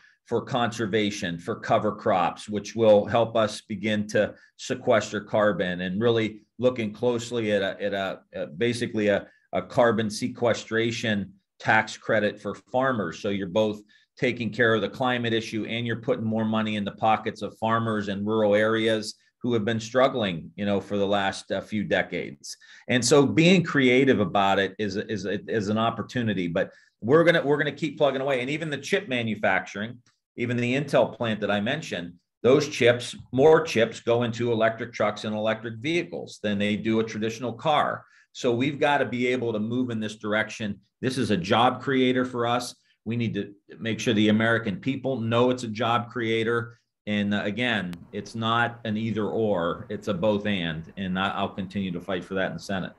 conservation, for cover crops, which will help us begin to sequester carbon, and really looking closely at basically a carbon sequestration tax credit for farmers. So you're both taking care of the climate issue and you're putting more money in the pockets of farmers in rural areas who have been struggling, for the last few decades. And so being creative about it is an opportunity, but we're gonna keep plugging away. And even the chip manufacturing, even the Intel plant that I mentioned, those chips, more chips go into electric trucks and electric vehicles than they do a traditional car. So we've got to be able to move in this direction. This is a job creator for us. We need to make sure the American people know it's a job creator. And again, it's not an either or, it's a both and I'll continue to fight for that in the Senate.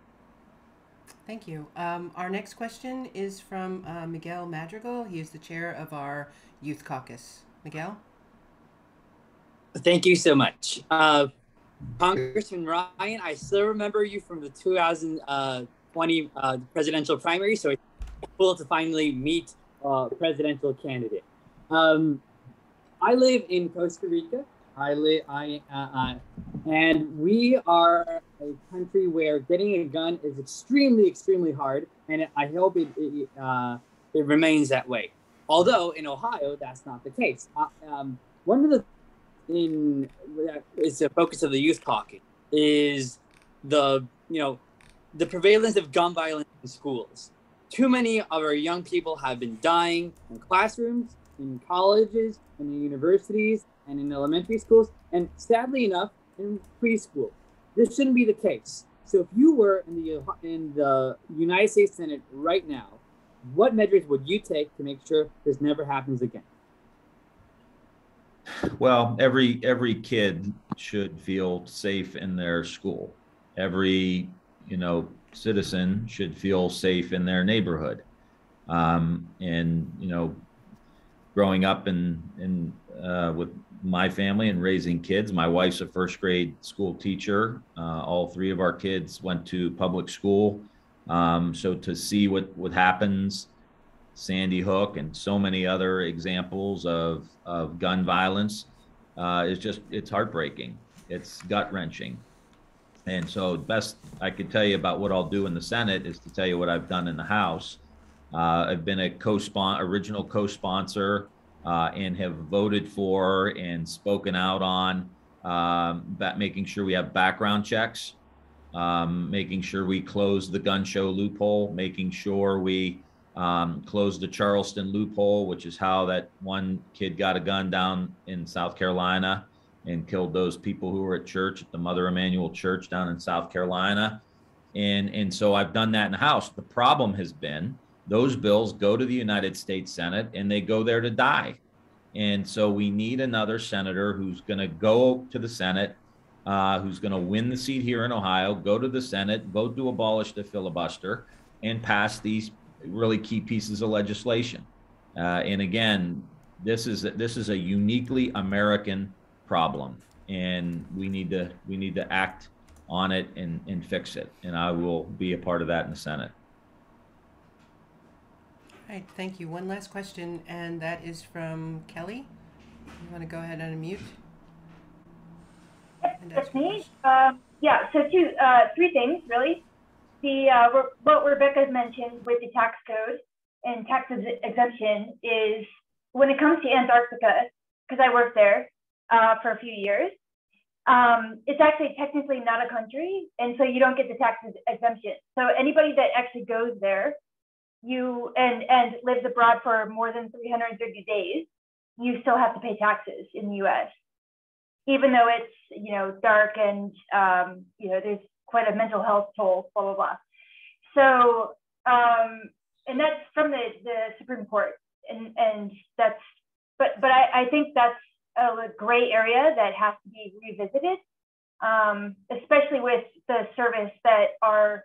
Thank you. Our next question is from Miguel Madrigal. He is the chair of our Youth Caucus. Miguel? Thank you so much. Congressman Ryan, I still remember you from the 2020 presidential primary, so it's cool to finally meet a presidential candidate. I live in Costa Rica. And we are a country where getting a gun is extremely, extremely hard, and I hope it remains that way. Although in Ohio, that's not the case. One of the is the focus of the Youth Caucus is the prevalence of gun violence in schools. Too many of our young people have been dying in classrooms, in colleges, and in universities, and in elementary schools, and sadly enough, in preschool. This shouldn't be the case. So if you were in the United States Senate right now, what measures would you take to make sure this never happens again? Well, every kid should feel safe in their school. Every citizen should feel safe in their neighborhood. Growing up with my family and raising kids, my wife's a first grade school teacher. All three of our kids went to public school. So to see what happens, Sandy Hook and so many other examples of gun violence, it's heartbreaking. It's gut wrenching. And so best I could tell you about what I'll do in the Senate is to tell you what I've done in the House. I've been a original co-sponsor and have voted for and spoken out on making sure we have background checks, making sure we close the gun show loophole, making sure we close the Charleston loophole, which is how that one kid got a gun down in South Carolina and killed those people who were at church at the Mother Emanuel Church down in South Carolina. And so I've done that in the House. The problem has been those bills go to the United States Senate and they go there to die. And so we need another senator who's going to go to the Senate, who's going to win the seat here in Ohio, go to the Senate, vote to abolish the filibuster, and pass these really key pieces of legislation. And again, this is a uniquely American problem, and we need to act on it and fix it. And I will be a part of that in the Senate. All right, thank you. One last question, and that is from Kelly. You want to go ahead and unmute? That's me. Yeah, so three things, really. What Rebecca mentioned with the tax code and tax exemption is when it comes to Antarctica, because I worked there for a few years, it's actually technically not a country, and so you don't get the tax exemption. So anybody that actually goes there, and lives abroad for more than 330 days, you still have to pay taxes in the U.S. Even though it's dark and there's quite a mental health toll, blah blah blah. So, and that's from the Supreme Court, and that's, but I think that's a gray area that has to be revisited, especially with the service that our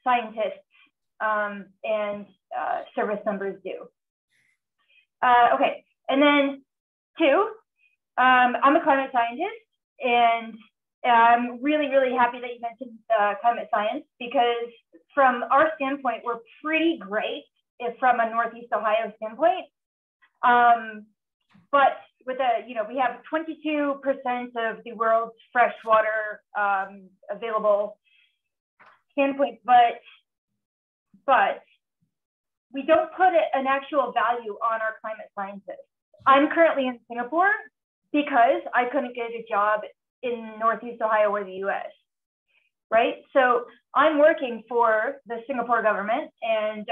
scientists and service members do. Okay, and then two, I'm a climate scientist, and I'm really, really happy that you mentioned climate science, because from our standpoint, we're pretty great from a Northeast Ohio standpoint. But with we have 22% of the world's fresh water available standpoint, but we don't put an actual value on our climate scientists. I'm currently in Singapore because I couldn't get a job in Northeast Ohio or the US, right? So I'm working for the Singapore government, and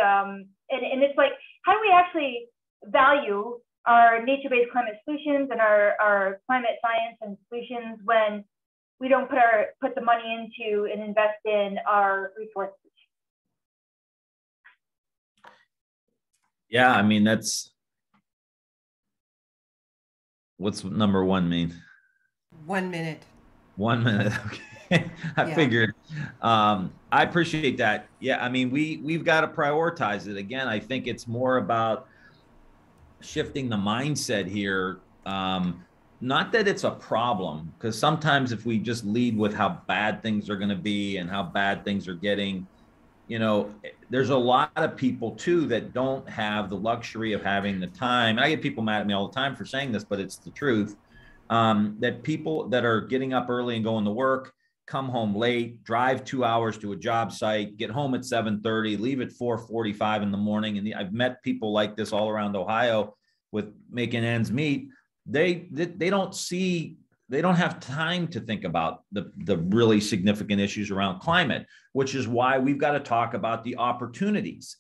it's like, how do we actually value our nature-based climate solutions and our climate science and solutions when we don't put the money into and invest in our resources? Yeah, I mean, what's number one mean? 1 minute. 1 minute. Okay. I figured. I appreciate that. Yeah, I mean, we've got to prioritize it. Again, I think it's more about shifting the mindset here. Not that it's a problem, because sometimes if we just lead with how bad things are going to be and how bad things are getting, there's a lot of people too that don't have the luxury of having the time. I get people mad at me all the time for saying this, but it's the truth. That people that are getting up early and going to work, come home late, drive 2 hours to a job site, get home at 7:30, leave at 4:45 in the morning. And I've met people like this all around Ohio with making ends meet. They don't have time to think about the really significant issues around climate, which is why we've got to talk about the opportunities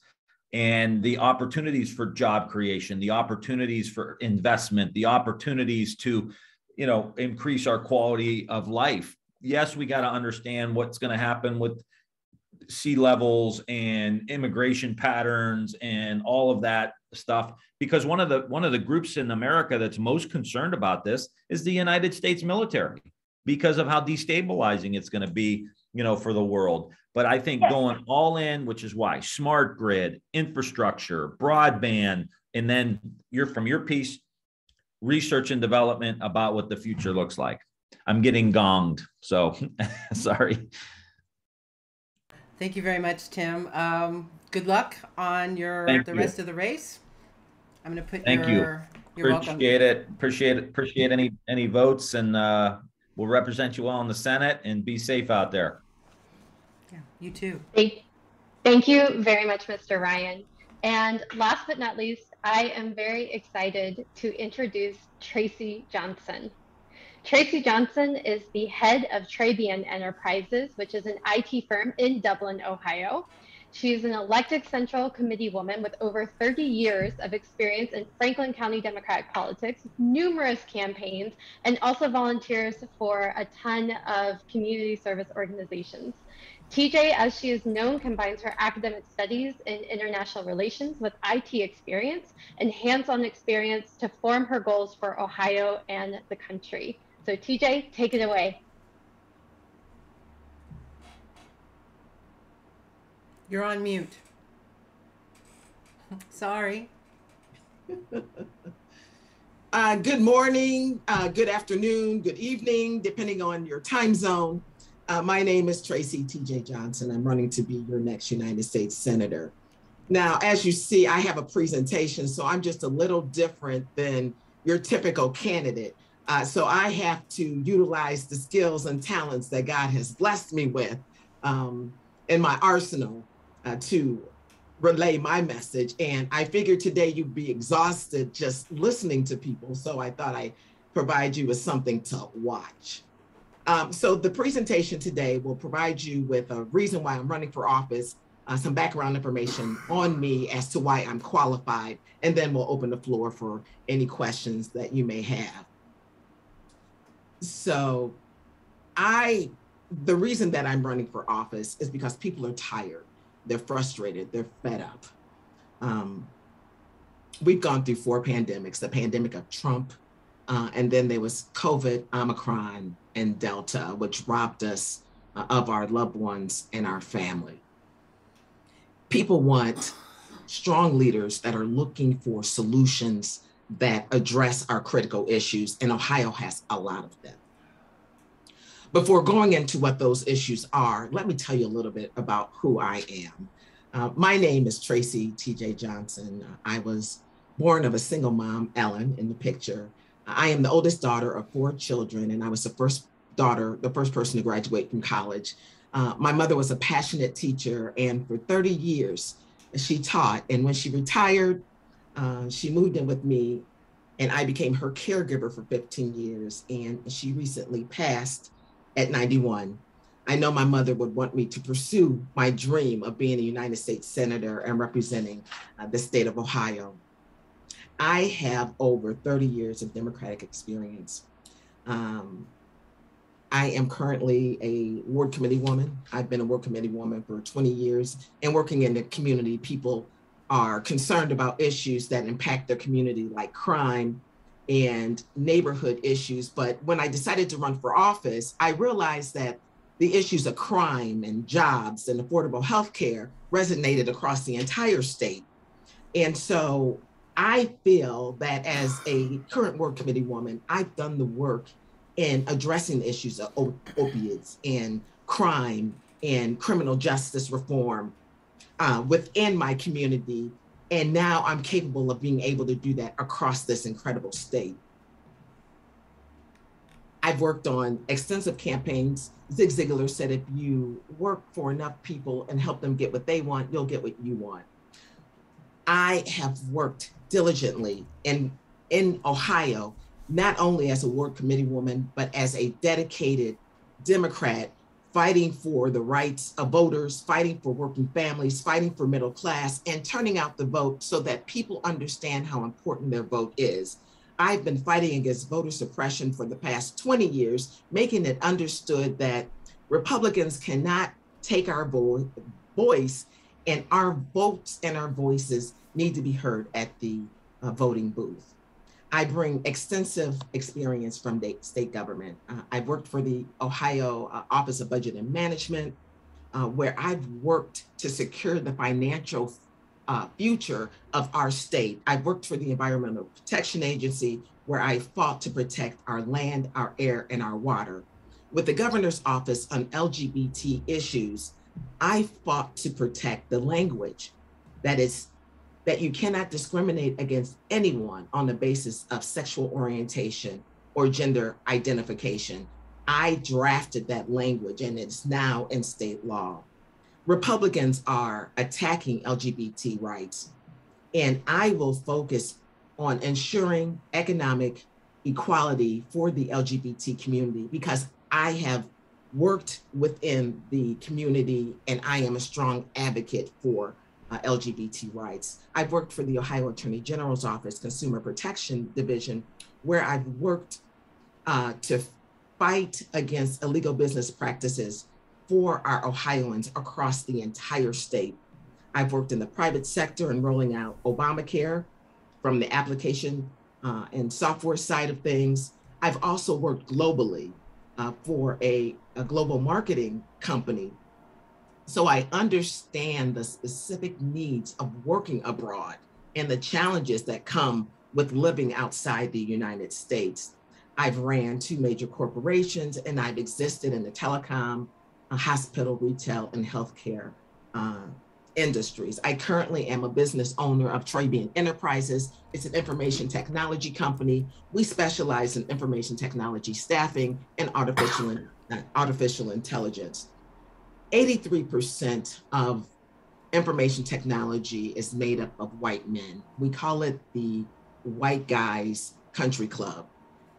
and the opportunities for job creation, the opportunities for investment, the opportunities to, increase our quality of life. Yes, we got to understand what's going to happen with sea levels and immigration patterns and all of that stuff, because one of the groups in America that's most concerned about this is the United States military, because of how destabilizing it's going to be, for the world. But I think going all in, which is why smart grid, infrastructure, broadband, and then from your piece, research and development about what the future looks like. I'm getting gonged, so sorry. Thank you very much, Tim. Good luck on the rest of the race. I'm going to put You're Appreciate welcome. Appreciate any votes, and we'll represent you well in the Senate, and be safe out there. Yeah, you too. Thank you very much, Mr. Ryan. And last but not least, I am very excited to introduce Traci Johnson. Traci Johnson is the head of Trabian Enterprises, which is an IT firm in Dublin, Ohio. She is an elected Central Committee woman with over 30 years of experience in Franklin County Democratic politics, numerous campaigns, and also volunteers for a ton of community service organizations. TJ, as she is known, combines her academic studies in international relations with IT experience and hands-on experience to form her goals for Ohio and the country. So TJ, take it away. You're on mute. Sorry. Good morning, good afternoon, good evening, depending on your time zone. My name is Traci TJ Johnson. I'm running to be your next United States Senator. Now, as you see, I have a presentation, so I'm just a little different than your typical candidate. So I have to utilize the skills and talents that God has blessed me with in my arsenal to relay my message. And I figured today you'd be exhausted just listening to people. So I thought I'd provide you with something to watch. So the presentation today will provide you with a reason why I'm running for office, some background information on me as to why I'm qualified, and then we'll open the floor for any questions that you may have. So the reason that I'm running for office is because people are tired. they're frustrated, they're fed up. We've gone through 4 pandemics, the pandemic of Trump, and then there was COVID, Omicron, and Delta, which robbed us of our loved ones and our family. People want strong leaders that are looking for solutions that address our critical issues, and Ohio has a lot of them. Before going into what those issues are, let me tell you a little bit about who I am. My name is Traci T.J. Johnson. I was born of a single mom, Ellen, in the picture. I am the oldest daughter of 4 children, and I was the first person to graduate from college. My mother was a passionate teacher, and for 30 years, she taught. And when she retired, she moved in with me, and I became her caregiver for 15 years, and she recently passed at 91. I know my mother would want me to pursue my dream of being a United States Senator and representing the state of Ohio. I have over 30 years of Democratic experience. I am currently a ward committee woman. I've been a ward committee woman for 20 years, and working in the community, people are concerned about issues that impact their community, like crime and neighborhood issues. But when I decided to run for office, I realized that the issues of crime and jobs and affordable health care resonated across the entire state. And so I feel that as a current ward committee woman, I've done the work in addressing the issues of opiates and crime and criminal justice reform within my community. And now I'm capable of being able to do that across this incredible state. I've worked on extensive campaigns. Zig Ziglar said, if you work for enough people and help them get what they want, you'll get what you want. I have worked diligently in Ohio, not only as a ward committee woman, but as a dedicated Democrat, fighting for the rights of voters, fighting for working families, fighting for middle class, and turning out the vote so that people understand how important their vote is. I've been fighting against voter suppression for the past 20 years, making it understood that Republicans cannot take our voice, and our votes and our voices need to be heard at the voting booth. I bring extensive experience from the state government. I've worked for the Ohio Office of Budget and Management, where I've worked to secure the financial future of our state. I've worked for the Environmental Protection Agency, where I fought to protect our land, our air, and our water. With the governor's office on LGBT issues, I fought to protect the language that you cannot discriminate against anyone on the basis of sexual orientation or gender identification. I drafted that language, and it's now in state law. Republicans are attacking LGBT rights, and I will focus on ensuring economic equality for the LGBT community, because I have worked within the community and I am a strong advocate for LGBT rights. I've worked for the Ohio Attorney General's Office, Consumer Protection Division, where I've worked to fight against illegal business practices for our Ohioans across the entire state. I've worked in the private sector in rolling out Obamacare from the application and software side of things. I've also worked globally for a global marketing company. So I understand the specific needs of working abroad and the challenges that come with living outside the United States. I've ran 2 major corporations, and I've existed in the telecom, hospital, retail, and healthcare industries. I currently am a business owner of Traci Enterprises. It's an information technology company. We specialize in information technology staffing and artificial intelligence. 83% of information technology is made up of white men. We call it the white guys country club.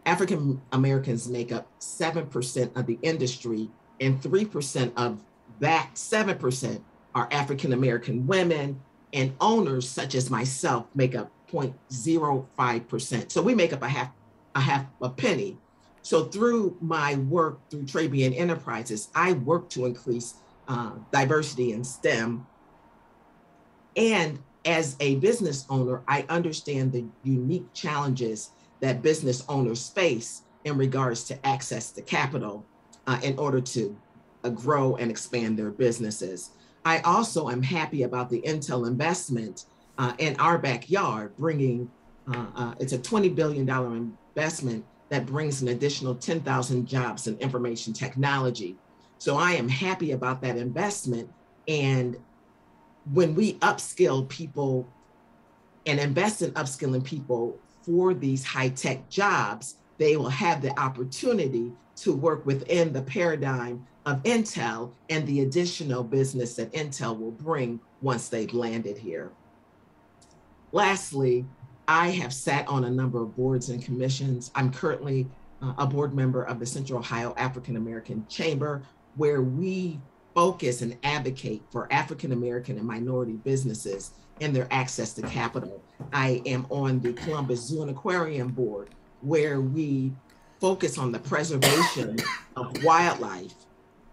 African Americans make up 7% of the industry, and 3% of that 7% are African American women, and owners such as myself make up 0.05%. So we make up a half a penny. So through my work through Traci Enterprises, I work to increase diversity in STEM And as a business owner, I understand the unique challenges that business owners face in regards to access to capital in order to grow and expand their businesses. I also am happy about the Intel investment in our backyard, bringing, it's a $20 billion investment that brings an additional 10,000 jobs in information technology. So I am happy about that investment. And when we upskill people and invest in upskilling people for these high-tech jobs, they will have the opportunity to work within the paradigm of Intel and the additional business that Intel will bring once they've landed here. Lastly, I have sat on a number of boards and commissions. I'm currently a board member of the Central Ohio African American Chamber, where we focus and advocate for African American and minority businesses and their access to capital. I am on the Columbus Zoo and Aquarium board, where we focus on the preservation of wildlife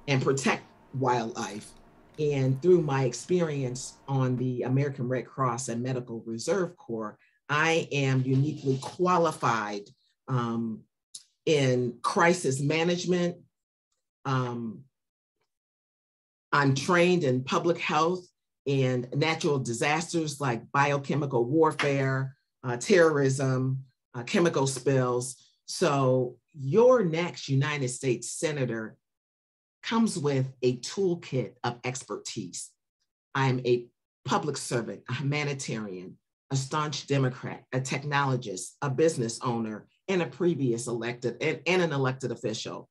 and protect wildlife. And through my experience on the American Red Cross and Medical Reserve Corps, I am uniquely qualified in crisis management. I'm trained in public health and natural disasters like biochemical warfare, terrorism, chemical spills. So your next United States Senator comes with a toolkit of expertise. I'm a public servant, a humanitarian, a staunch Democrat, a technologist, a business owner, and a previous elected and an elected official.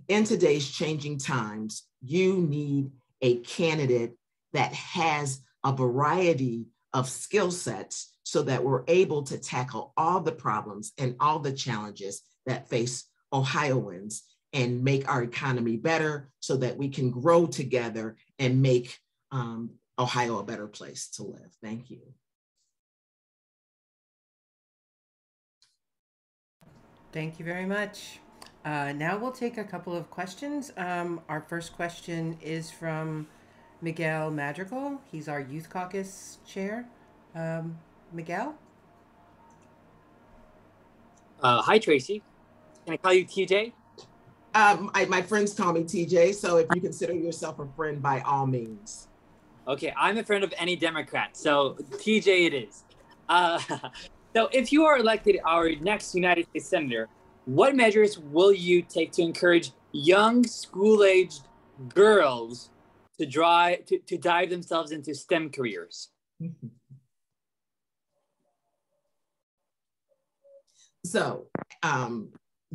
In today's changing times, you need a candidate that has a variety of skill sets so that we're able to tackle all the problems and all the challenges that face Ohioans and make our economy better so that we can grow together and make Ohio a better place to live. Thank you. Thank you very much. Now we'll take a couple of questions. Our first question is from Miguel Madrigal. He's our Youth Caucus chair. Miguel? Hi, Traci. Can I call you TJ? My friends call me TJ, so if you consider yourself a friend, by all means. Okay, I'm a friend of any Democrat, so TJ it is. So if you are elected our next United States Senator, what measures will you take to encourage young school-aged girls to dive themselves into STEM careers? So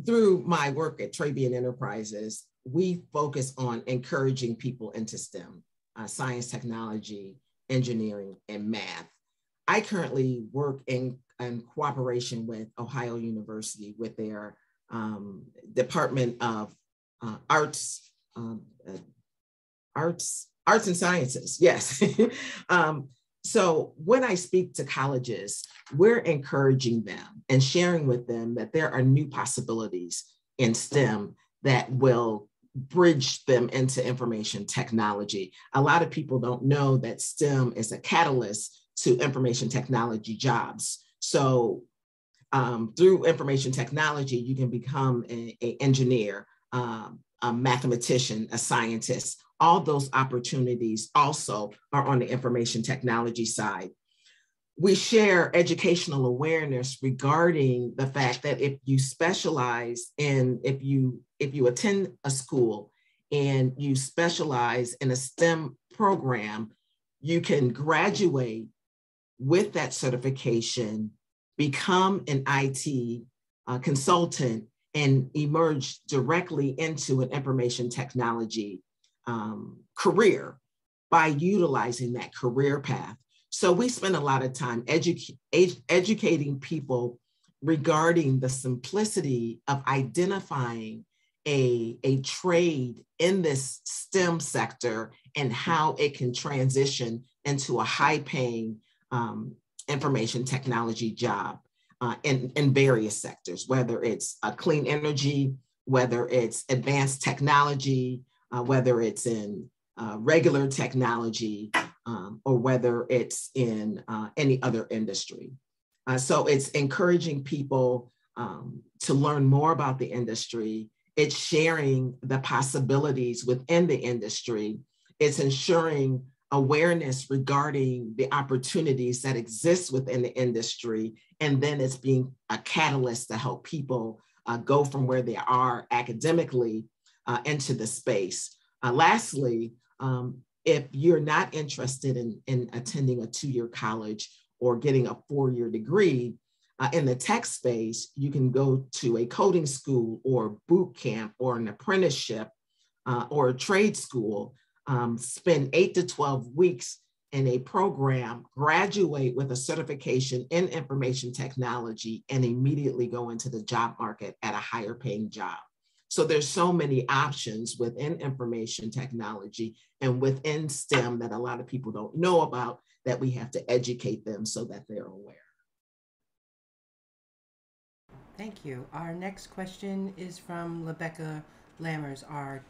through my work at Trabian Enterprises, we focus on encouraging people into STEM, science, technology, engineering, and math. I currently work in cooperation with Ohio University with their Department of Arts and Sciences, yes. So when I speak to colleges, we're encouraging them and sharing with them that there are new possibilities in STEM that will bridge them into information technology. A lot of people don't know that STEM is a catalyst to information technology jobs. So through information technology, you can become an engineer, a mathematician, a scientist. All those opportunities also are on the information technology side. We share educational awareness regarding the fact that if you specialize in, if you attend a school and you specialize in a STEM program, you can graduate with that certification, become an IT consultant, and emerge directly into an information technology career by utilizing that career path. So we spend a lot of time educating people regarding the simplicity of identifying a trade in this STEM sector and how it can transition into a high-paying information technology job in various sectors, whether it's clean energy, whether it's advanced technology, whether it's in regular technology, or whether it's in any other industry. So it's encouraging people to learn more about the industry. It's sharing the possibilities within the industry. It's ensuring awareness regarding the opportunities that exist within the industry. And then it's being a catalyst to help people go from where they are academically into the space. Lastly, if you're not interested in attending a 2-year college or getting a 4-year degree, in the tech space, you can go to a coding school or boot camp or an apprenticeship or a trade school, spend 8 to 12 weeks in a program, graduate with a certification in information technology, and immediately go into the job market at a higher paying job. So there's so many options within information technology and within STEM that a lot of people don't know about, that we have to educate them so that they're aware. Thank you. Our next question is from Rebecca Lammers, our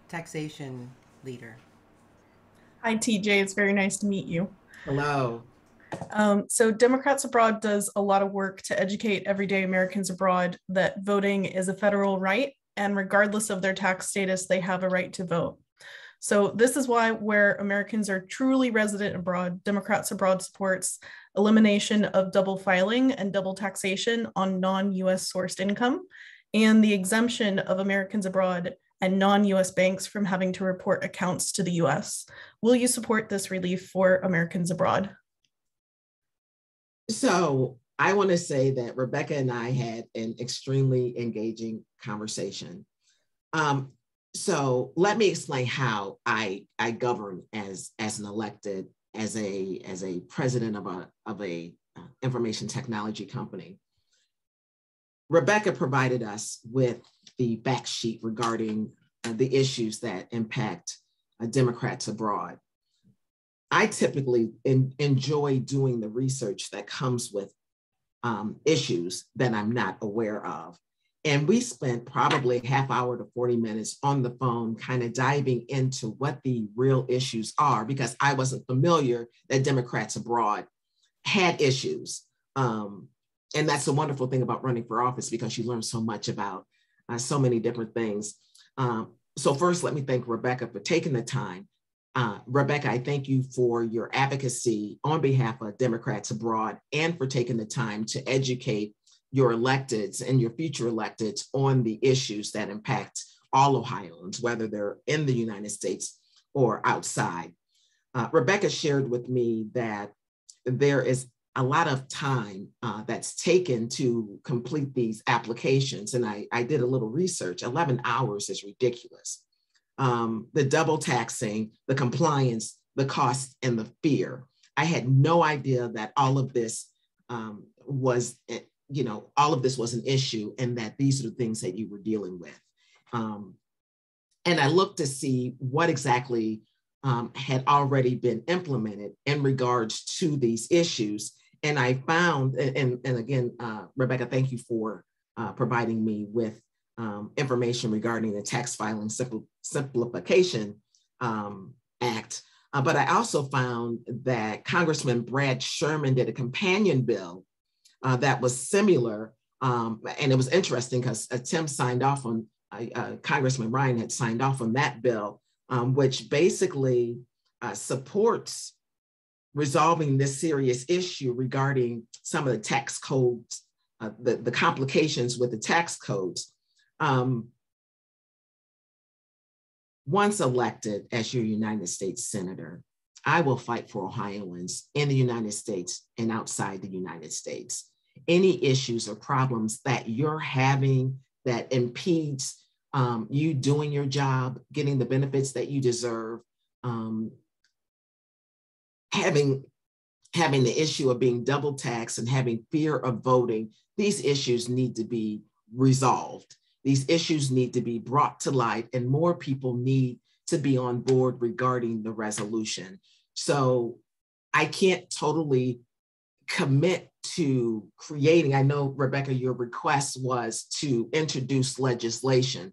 taxation leader. Hi, TJ. It's very nice to meet you. Hello. So Democrats Abroad does a lot of work to educate everyday Americans abroad that voting is a federal right, and regardless of their tax status, they have a right to vote. So this is why, where Americans are truly resident abroad, Democrats Abroad supports elimination of double filing and double taxation on non-US sourced income, and the exemption of Americans abroad and non-US banks from having to report accounts to the US. Will you support this relief for Americans abroad? So I want to say that Rebecca and I had an extremely engaging conversation. So let me explain how I govern as an elected, as a president of a information technology company. Rebecca provided us with the back sheet regarding the issues that impact Democrats abroad. I typically enjoy doing the research that comes with issues that I'm not aware of. And we spent probably a half hour to 40 minutes on the phone, kind of diving into what the real issues are, because I wasn't familiar that Democrats abroad had issues. And that's a wonderful thing about running for office, because you learn so much about so many different things. So first, let me thank Rebecca for taking the time. Rebecca, I thank you for your advocacy on behalf of Democrats abroad and for taking the time to educate your electeds and your future electeds on the issues that impact all Ohioans, whether they're in the United States or outside. Rebecca shared with me that there is a lot of time that's taken to complete these applications. And I did a little research. 11 hours is ridiculous. The double taxing, the compliance, the cost, and the fear. I had no idea that all of this was an issue, and that these are the things that you were dealing with. And I looked to see what exactly had already been implemented in regards to these issues. And I found, and again, Rebecca, thank you for providing me with information regarding the Tax Filing Simplification Act. But I also found that Congressman Brad Sherman did a companion bill that was similar. And it was interesting because Tim signed off on, Congressman Ryan had signed off on that bill, which basically supports resolving this serious issue regarding some of the tax codes, the complications with the tax codes. Once elected as your United States Senator, I will fight for Ohioans in the United States and outside the United States. Any issues or problems that you're having that impedes you doing your job, getting the benefits that you deserve, having the issue of being double taxed and having fear of voting, these issues need to be resolved. These issues need to be brought to light, and more people need to be on board regarding the resolution. So I can't totally commit to creating, I know, Rebecca, your request was to introduce legislation.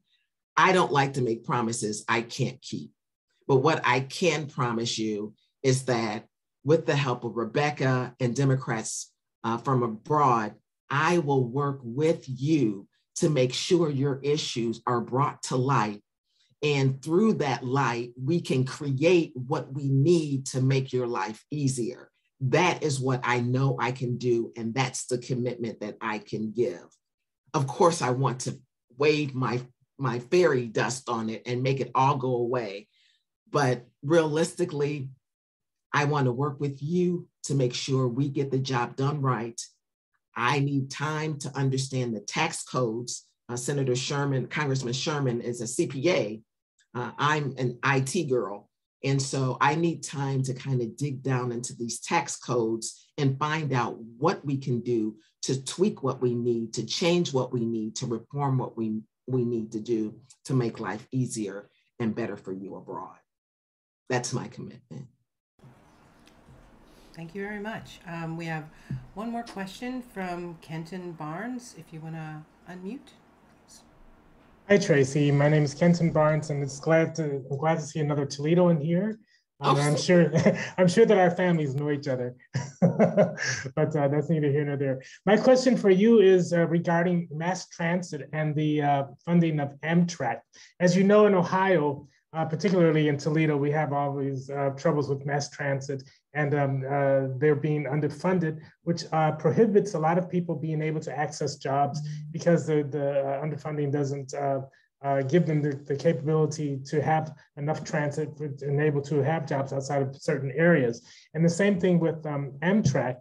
I don't like to make promises I can't keep. But what I can promise you is that with the help of Rebecca and Democrats from abroad, I will work with you to make sure your issues are brought to light. And through that light, we can create what we need to make your life easier. That is what I know I can do. And that's the commitment that I can give. Of course, I want to wave my fairy dust on it and make it all go away. But realistically, I want to work with you to make sure we get the job done right. I need time to understand the tax codes. Senator Sherman, Congressman Sherman is a CPA. I'm an IT girl. And so I need time to kind of dig down into these tax codes and find out what we can do to tweak what we need, to change what we need, to reform what we need to do to make life easier and better for you abroad. That's my commitment. Thank you very much. We have one more question from Kenton Barnes, if you want to unmute. Hi, Traci. My name is Kenton Barnes, and I'm glad to see another Toledoan here. I'm sure that our families know each other, but that's neither here nor there. My question for you is regarding mass transit and the funding of Amtrak. As you know, in Ohio, particularly in Toledo, we have all these troubles with mass transit, and they're being underfunded, which prohibits a lot of people being able to access jobs because the underfunding doesn't give them the capability to have enough transit and able to have jobs outside of certain areas. And the same thing with Amtrak.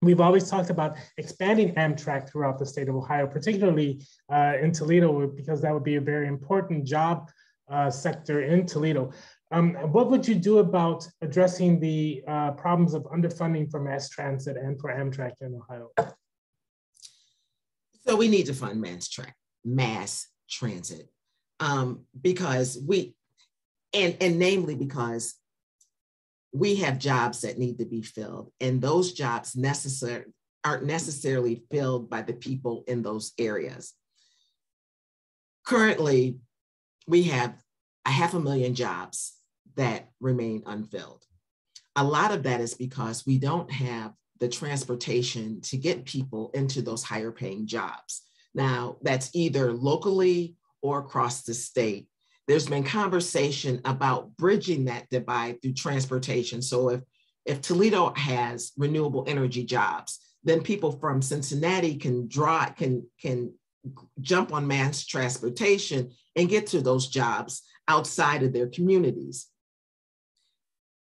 We've always talked about expanding Amtrak throughout the state of Ohio, particularly in Toledo, because that would be a very important job sector in Toledo. What would you do about addressing the problems of underfunding for mass transit and for Amtrak in Ohio? So we need to fund mass transit because namely because we have jobs that need to be filled, and those jobs aren't necessarily filled by the people in those areas. Currently, we have 500,000 jobs that remain unfilled. A lot of that is because we don't have the transportation to get people into those higher paying jobs. Now, that's either locally or across the state. There's been conversation about bridging that divide through transportation. So if Toledo has renewable energy jobs, then people from Cincinnati can jump on mass transportation and get to those jobs outside of their communities.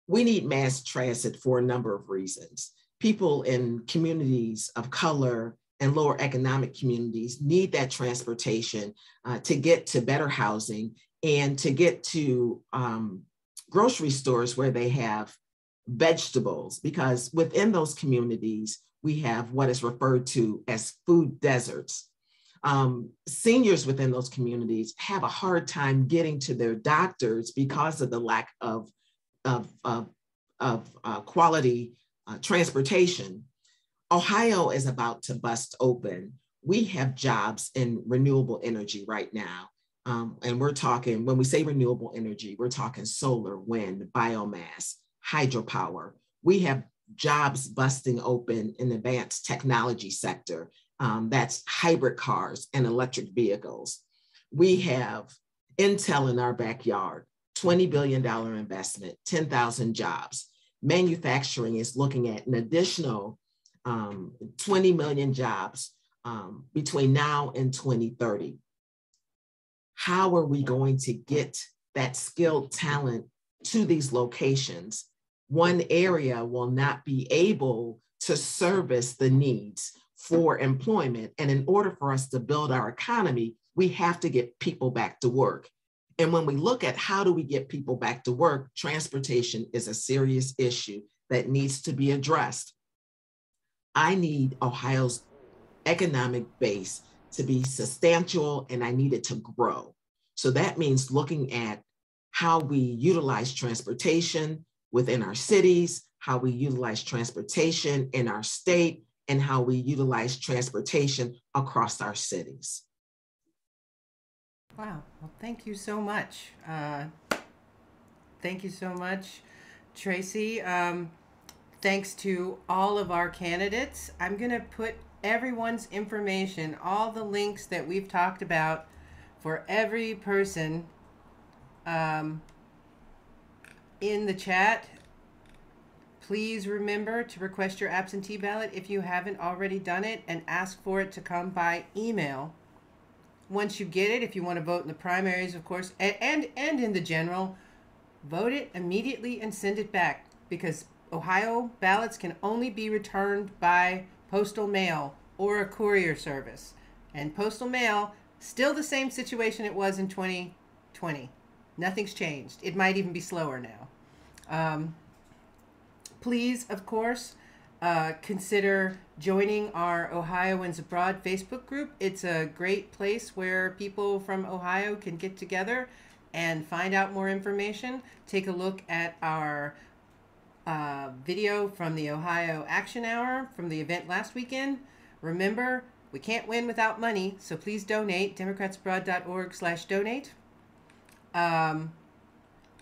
We need mass transit for a number of reasons. People in communities of color and lower economic communities need that transportation to get to better housing and to get to grocery stores where they have vegetables, because within those communities, we have what is referred to as food deserts. Seniors within those communities have a hard time getting to their doctors because of the lack of quality transportation. Ohio is about to bust open. We have jobs in renewable energy right now. And we're talking, when we say renewable energy, we're talking solar, wind, biomass, hydropower. We have jobs busting open in the advanced technology sector. That's hybrid cars and electric vehicles. We have Intel in our backyard, $20 billion investment, 10,000 jobs. Manufacturing is looking at an additional 20 million jobs between now and 2030. How are we going to get that skilled talent to these locations? One area will not be able to service the needs for employment. And in order for us to build our economy, we have to get people back to work. And when we look at how do we get people back to work, transportation is a serious issue that needs to be addressed. I need Ohio's economic base to be substantial, and I need it to grow. So that means looking at how we utilize transportation within our cities, how we utilize transportation in our state, and how we utilize transportation across our cities. Wow, well, thank you so much. Thank you so much, Traci. Thanks to all of our candidates. I'm going to put everyone's information, all the links that we've talked about for every person in the chat. Please remember to request your absentee ballot if you haven't already done it, and ask for it to come by email. Once you get it, if you want to vote in the primaries, of course, and in the general, vote it immediately and send it back, because Ohio ballots can only be returned by postal mail or a courier service. And postal mail, still the same situation it was in 2020. Nothing's changed. It might even be slower now. Please, of course, consider joining our Ohioans Abroad Facebook group. It's a great place where people from Ohio can get together and find out more information. Take a look at our video from the Ohio Action Hour from the event last weekend. Remember, we can't win without money, so please donate. democratsabroad.org/donate.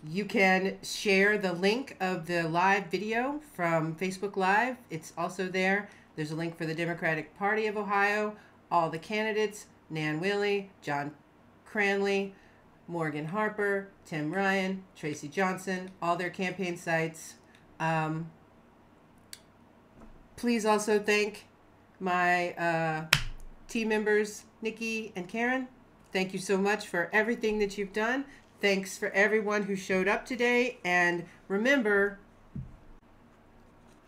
You can share the link of the live video from Facebook Live. It's also there. There's a link for the Democratic Party of Ohio, all the candidates, Nan Whaley, John Cranley, Morgan Harper, Tim Ryan, Traci Johnson, all their campaign sites. Please also thank my team members, Nikki and Karen. Thank you so much for everything that you've done. Thanks for everyone who showed up today. And remember,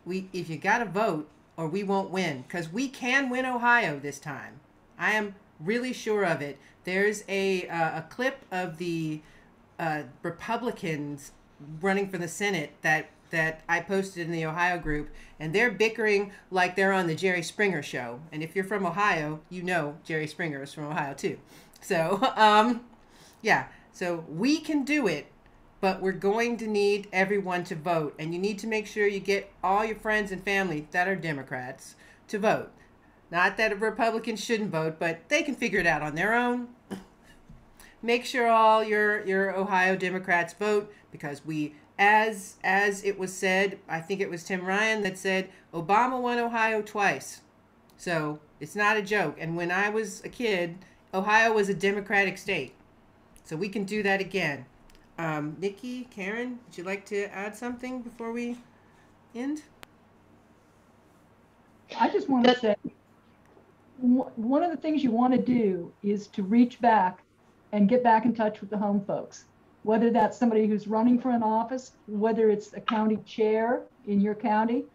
if you got to vote or we won't win, because we can win Ohio this time. I am really sure of it. There's a clip of the Republicans running for the Senate that I posted in the Ohio group, and they're bickering like they're on the Jerry Springer show. And if you're from Ohio, you know Jerry Springer is from Ohio too. So, yeah. So we can do it, but we're going to need everyone to vote. And you need to make sure you get all your friends and family that are Democrats to vote. Not that Republicans shouldn't vote, but they can figure it out on their own. Make sure all your Ohio Democrats vote, because we, as it was said, I think it was Tim Ryan that said, Obama won Ohio twice. So it's not a joke. And when I was a kid, Ohio was a Democratic state. So we can do that again. Nikki, Karen, would you like to add something before we end? I just want to say, one of the things you want to do is to reach back and get back in touch with the home folks, whether that's somebody who's running for an office, whether it's a county chair in your county,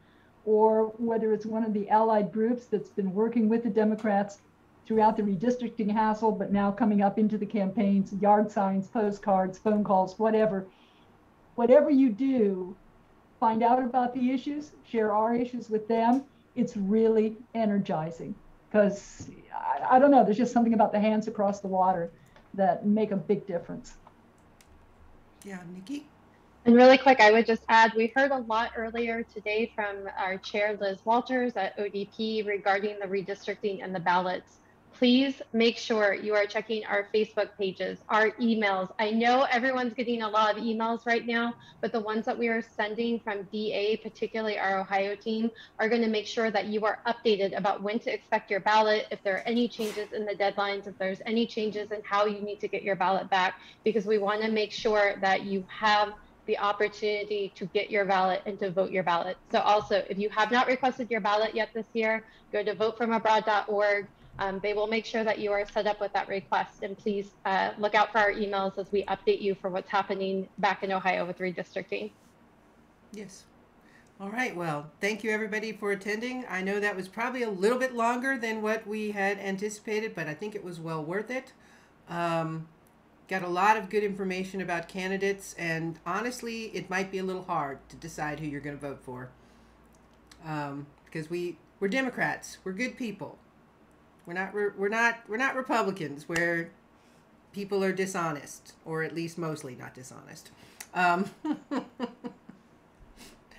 or whether it's one of the allied groups that's been working with the Democrats throughout the redistricting hassle, but now coming up into the campaigns, yard signs, postcards, phone calls, whatever. Whatever you do, find out about the issues, share our issues with them. It's really energizing, because I don't know, there's just something about the hands across the water that make a big difference. Yeah, Nikki? And really quick, I would just add, we heard a lot earlier today from our chair, Liz Walters at ODP, regarding the redistricting and the ballots. Please make sure you are checking our Facebook pages, our emails. I know everyone's getting a lot of emails right now, but the ones that we are sending from DA, particularly our Ohio team, are going to make sure that you are updated about when to expect your ballot, if there are any changes in the deadlines, if there's any changes in how you need to get your ballot back, because we want to make sure that you have the opportunity to get your ballot and to vote your ballot. So also, if you have not requested your ballot yet this year, go to votefromabroad.org. They will make sure that you are set up with that request, and please look out for our emails as we update you for what's happening back in Ohio with redistricting. Yes. All right. Well, thank you everybody for attending. I know that was probably a little bit longer than what we had anticipated, but I think it was well worth it. Got a lot of good information about candidates, and honestly, it might be a little hard to decide who you're going to vote for, because we're Democrats. We're good people. We're not Republicans, where people are dishonest, or at least mostly not dishonest.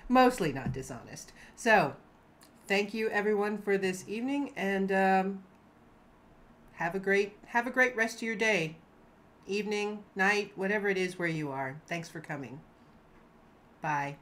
Mostly not dishonest. So, thank you everyone for this evening, and have a great rest of your day, evening, night, whatever it is where you are. Thanks for coming. Bye.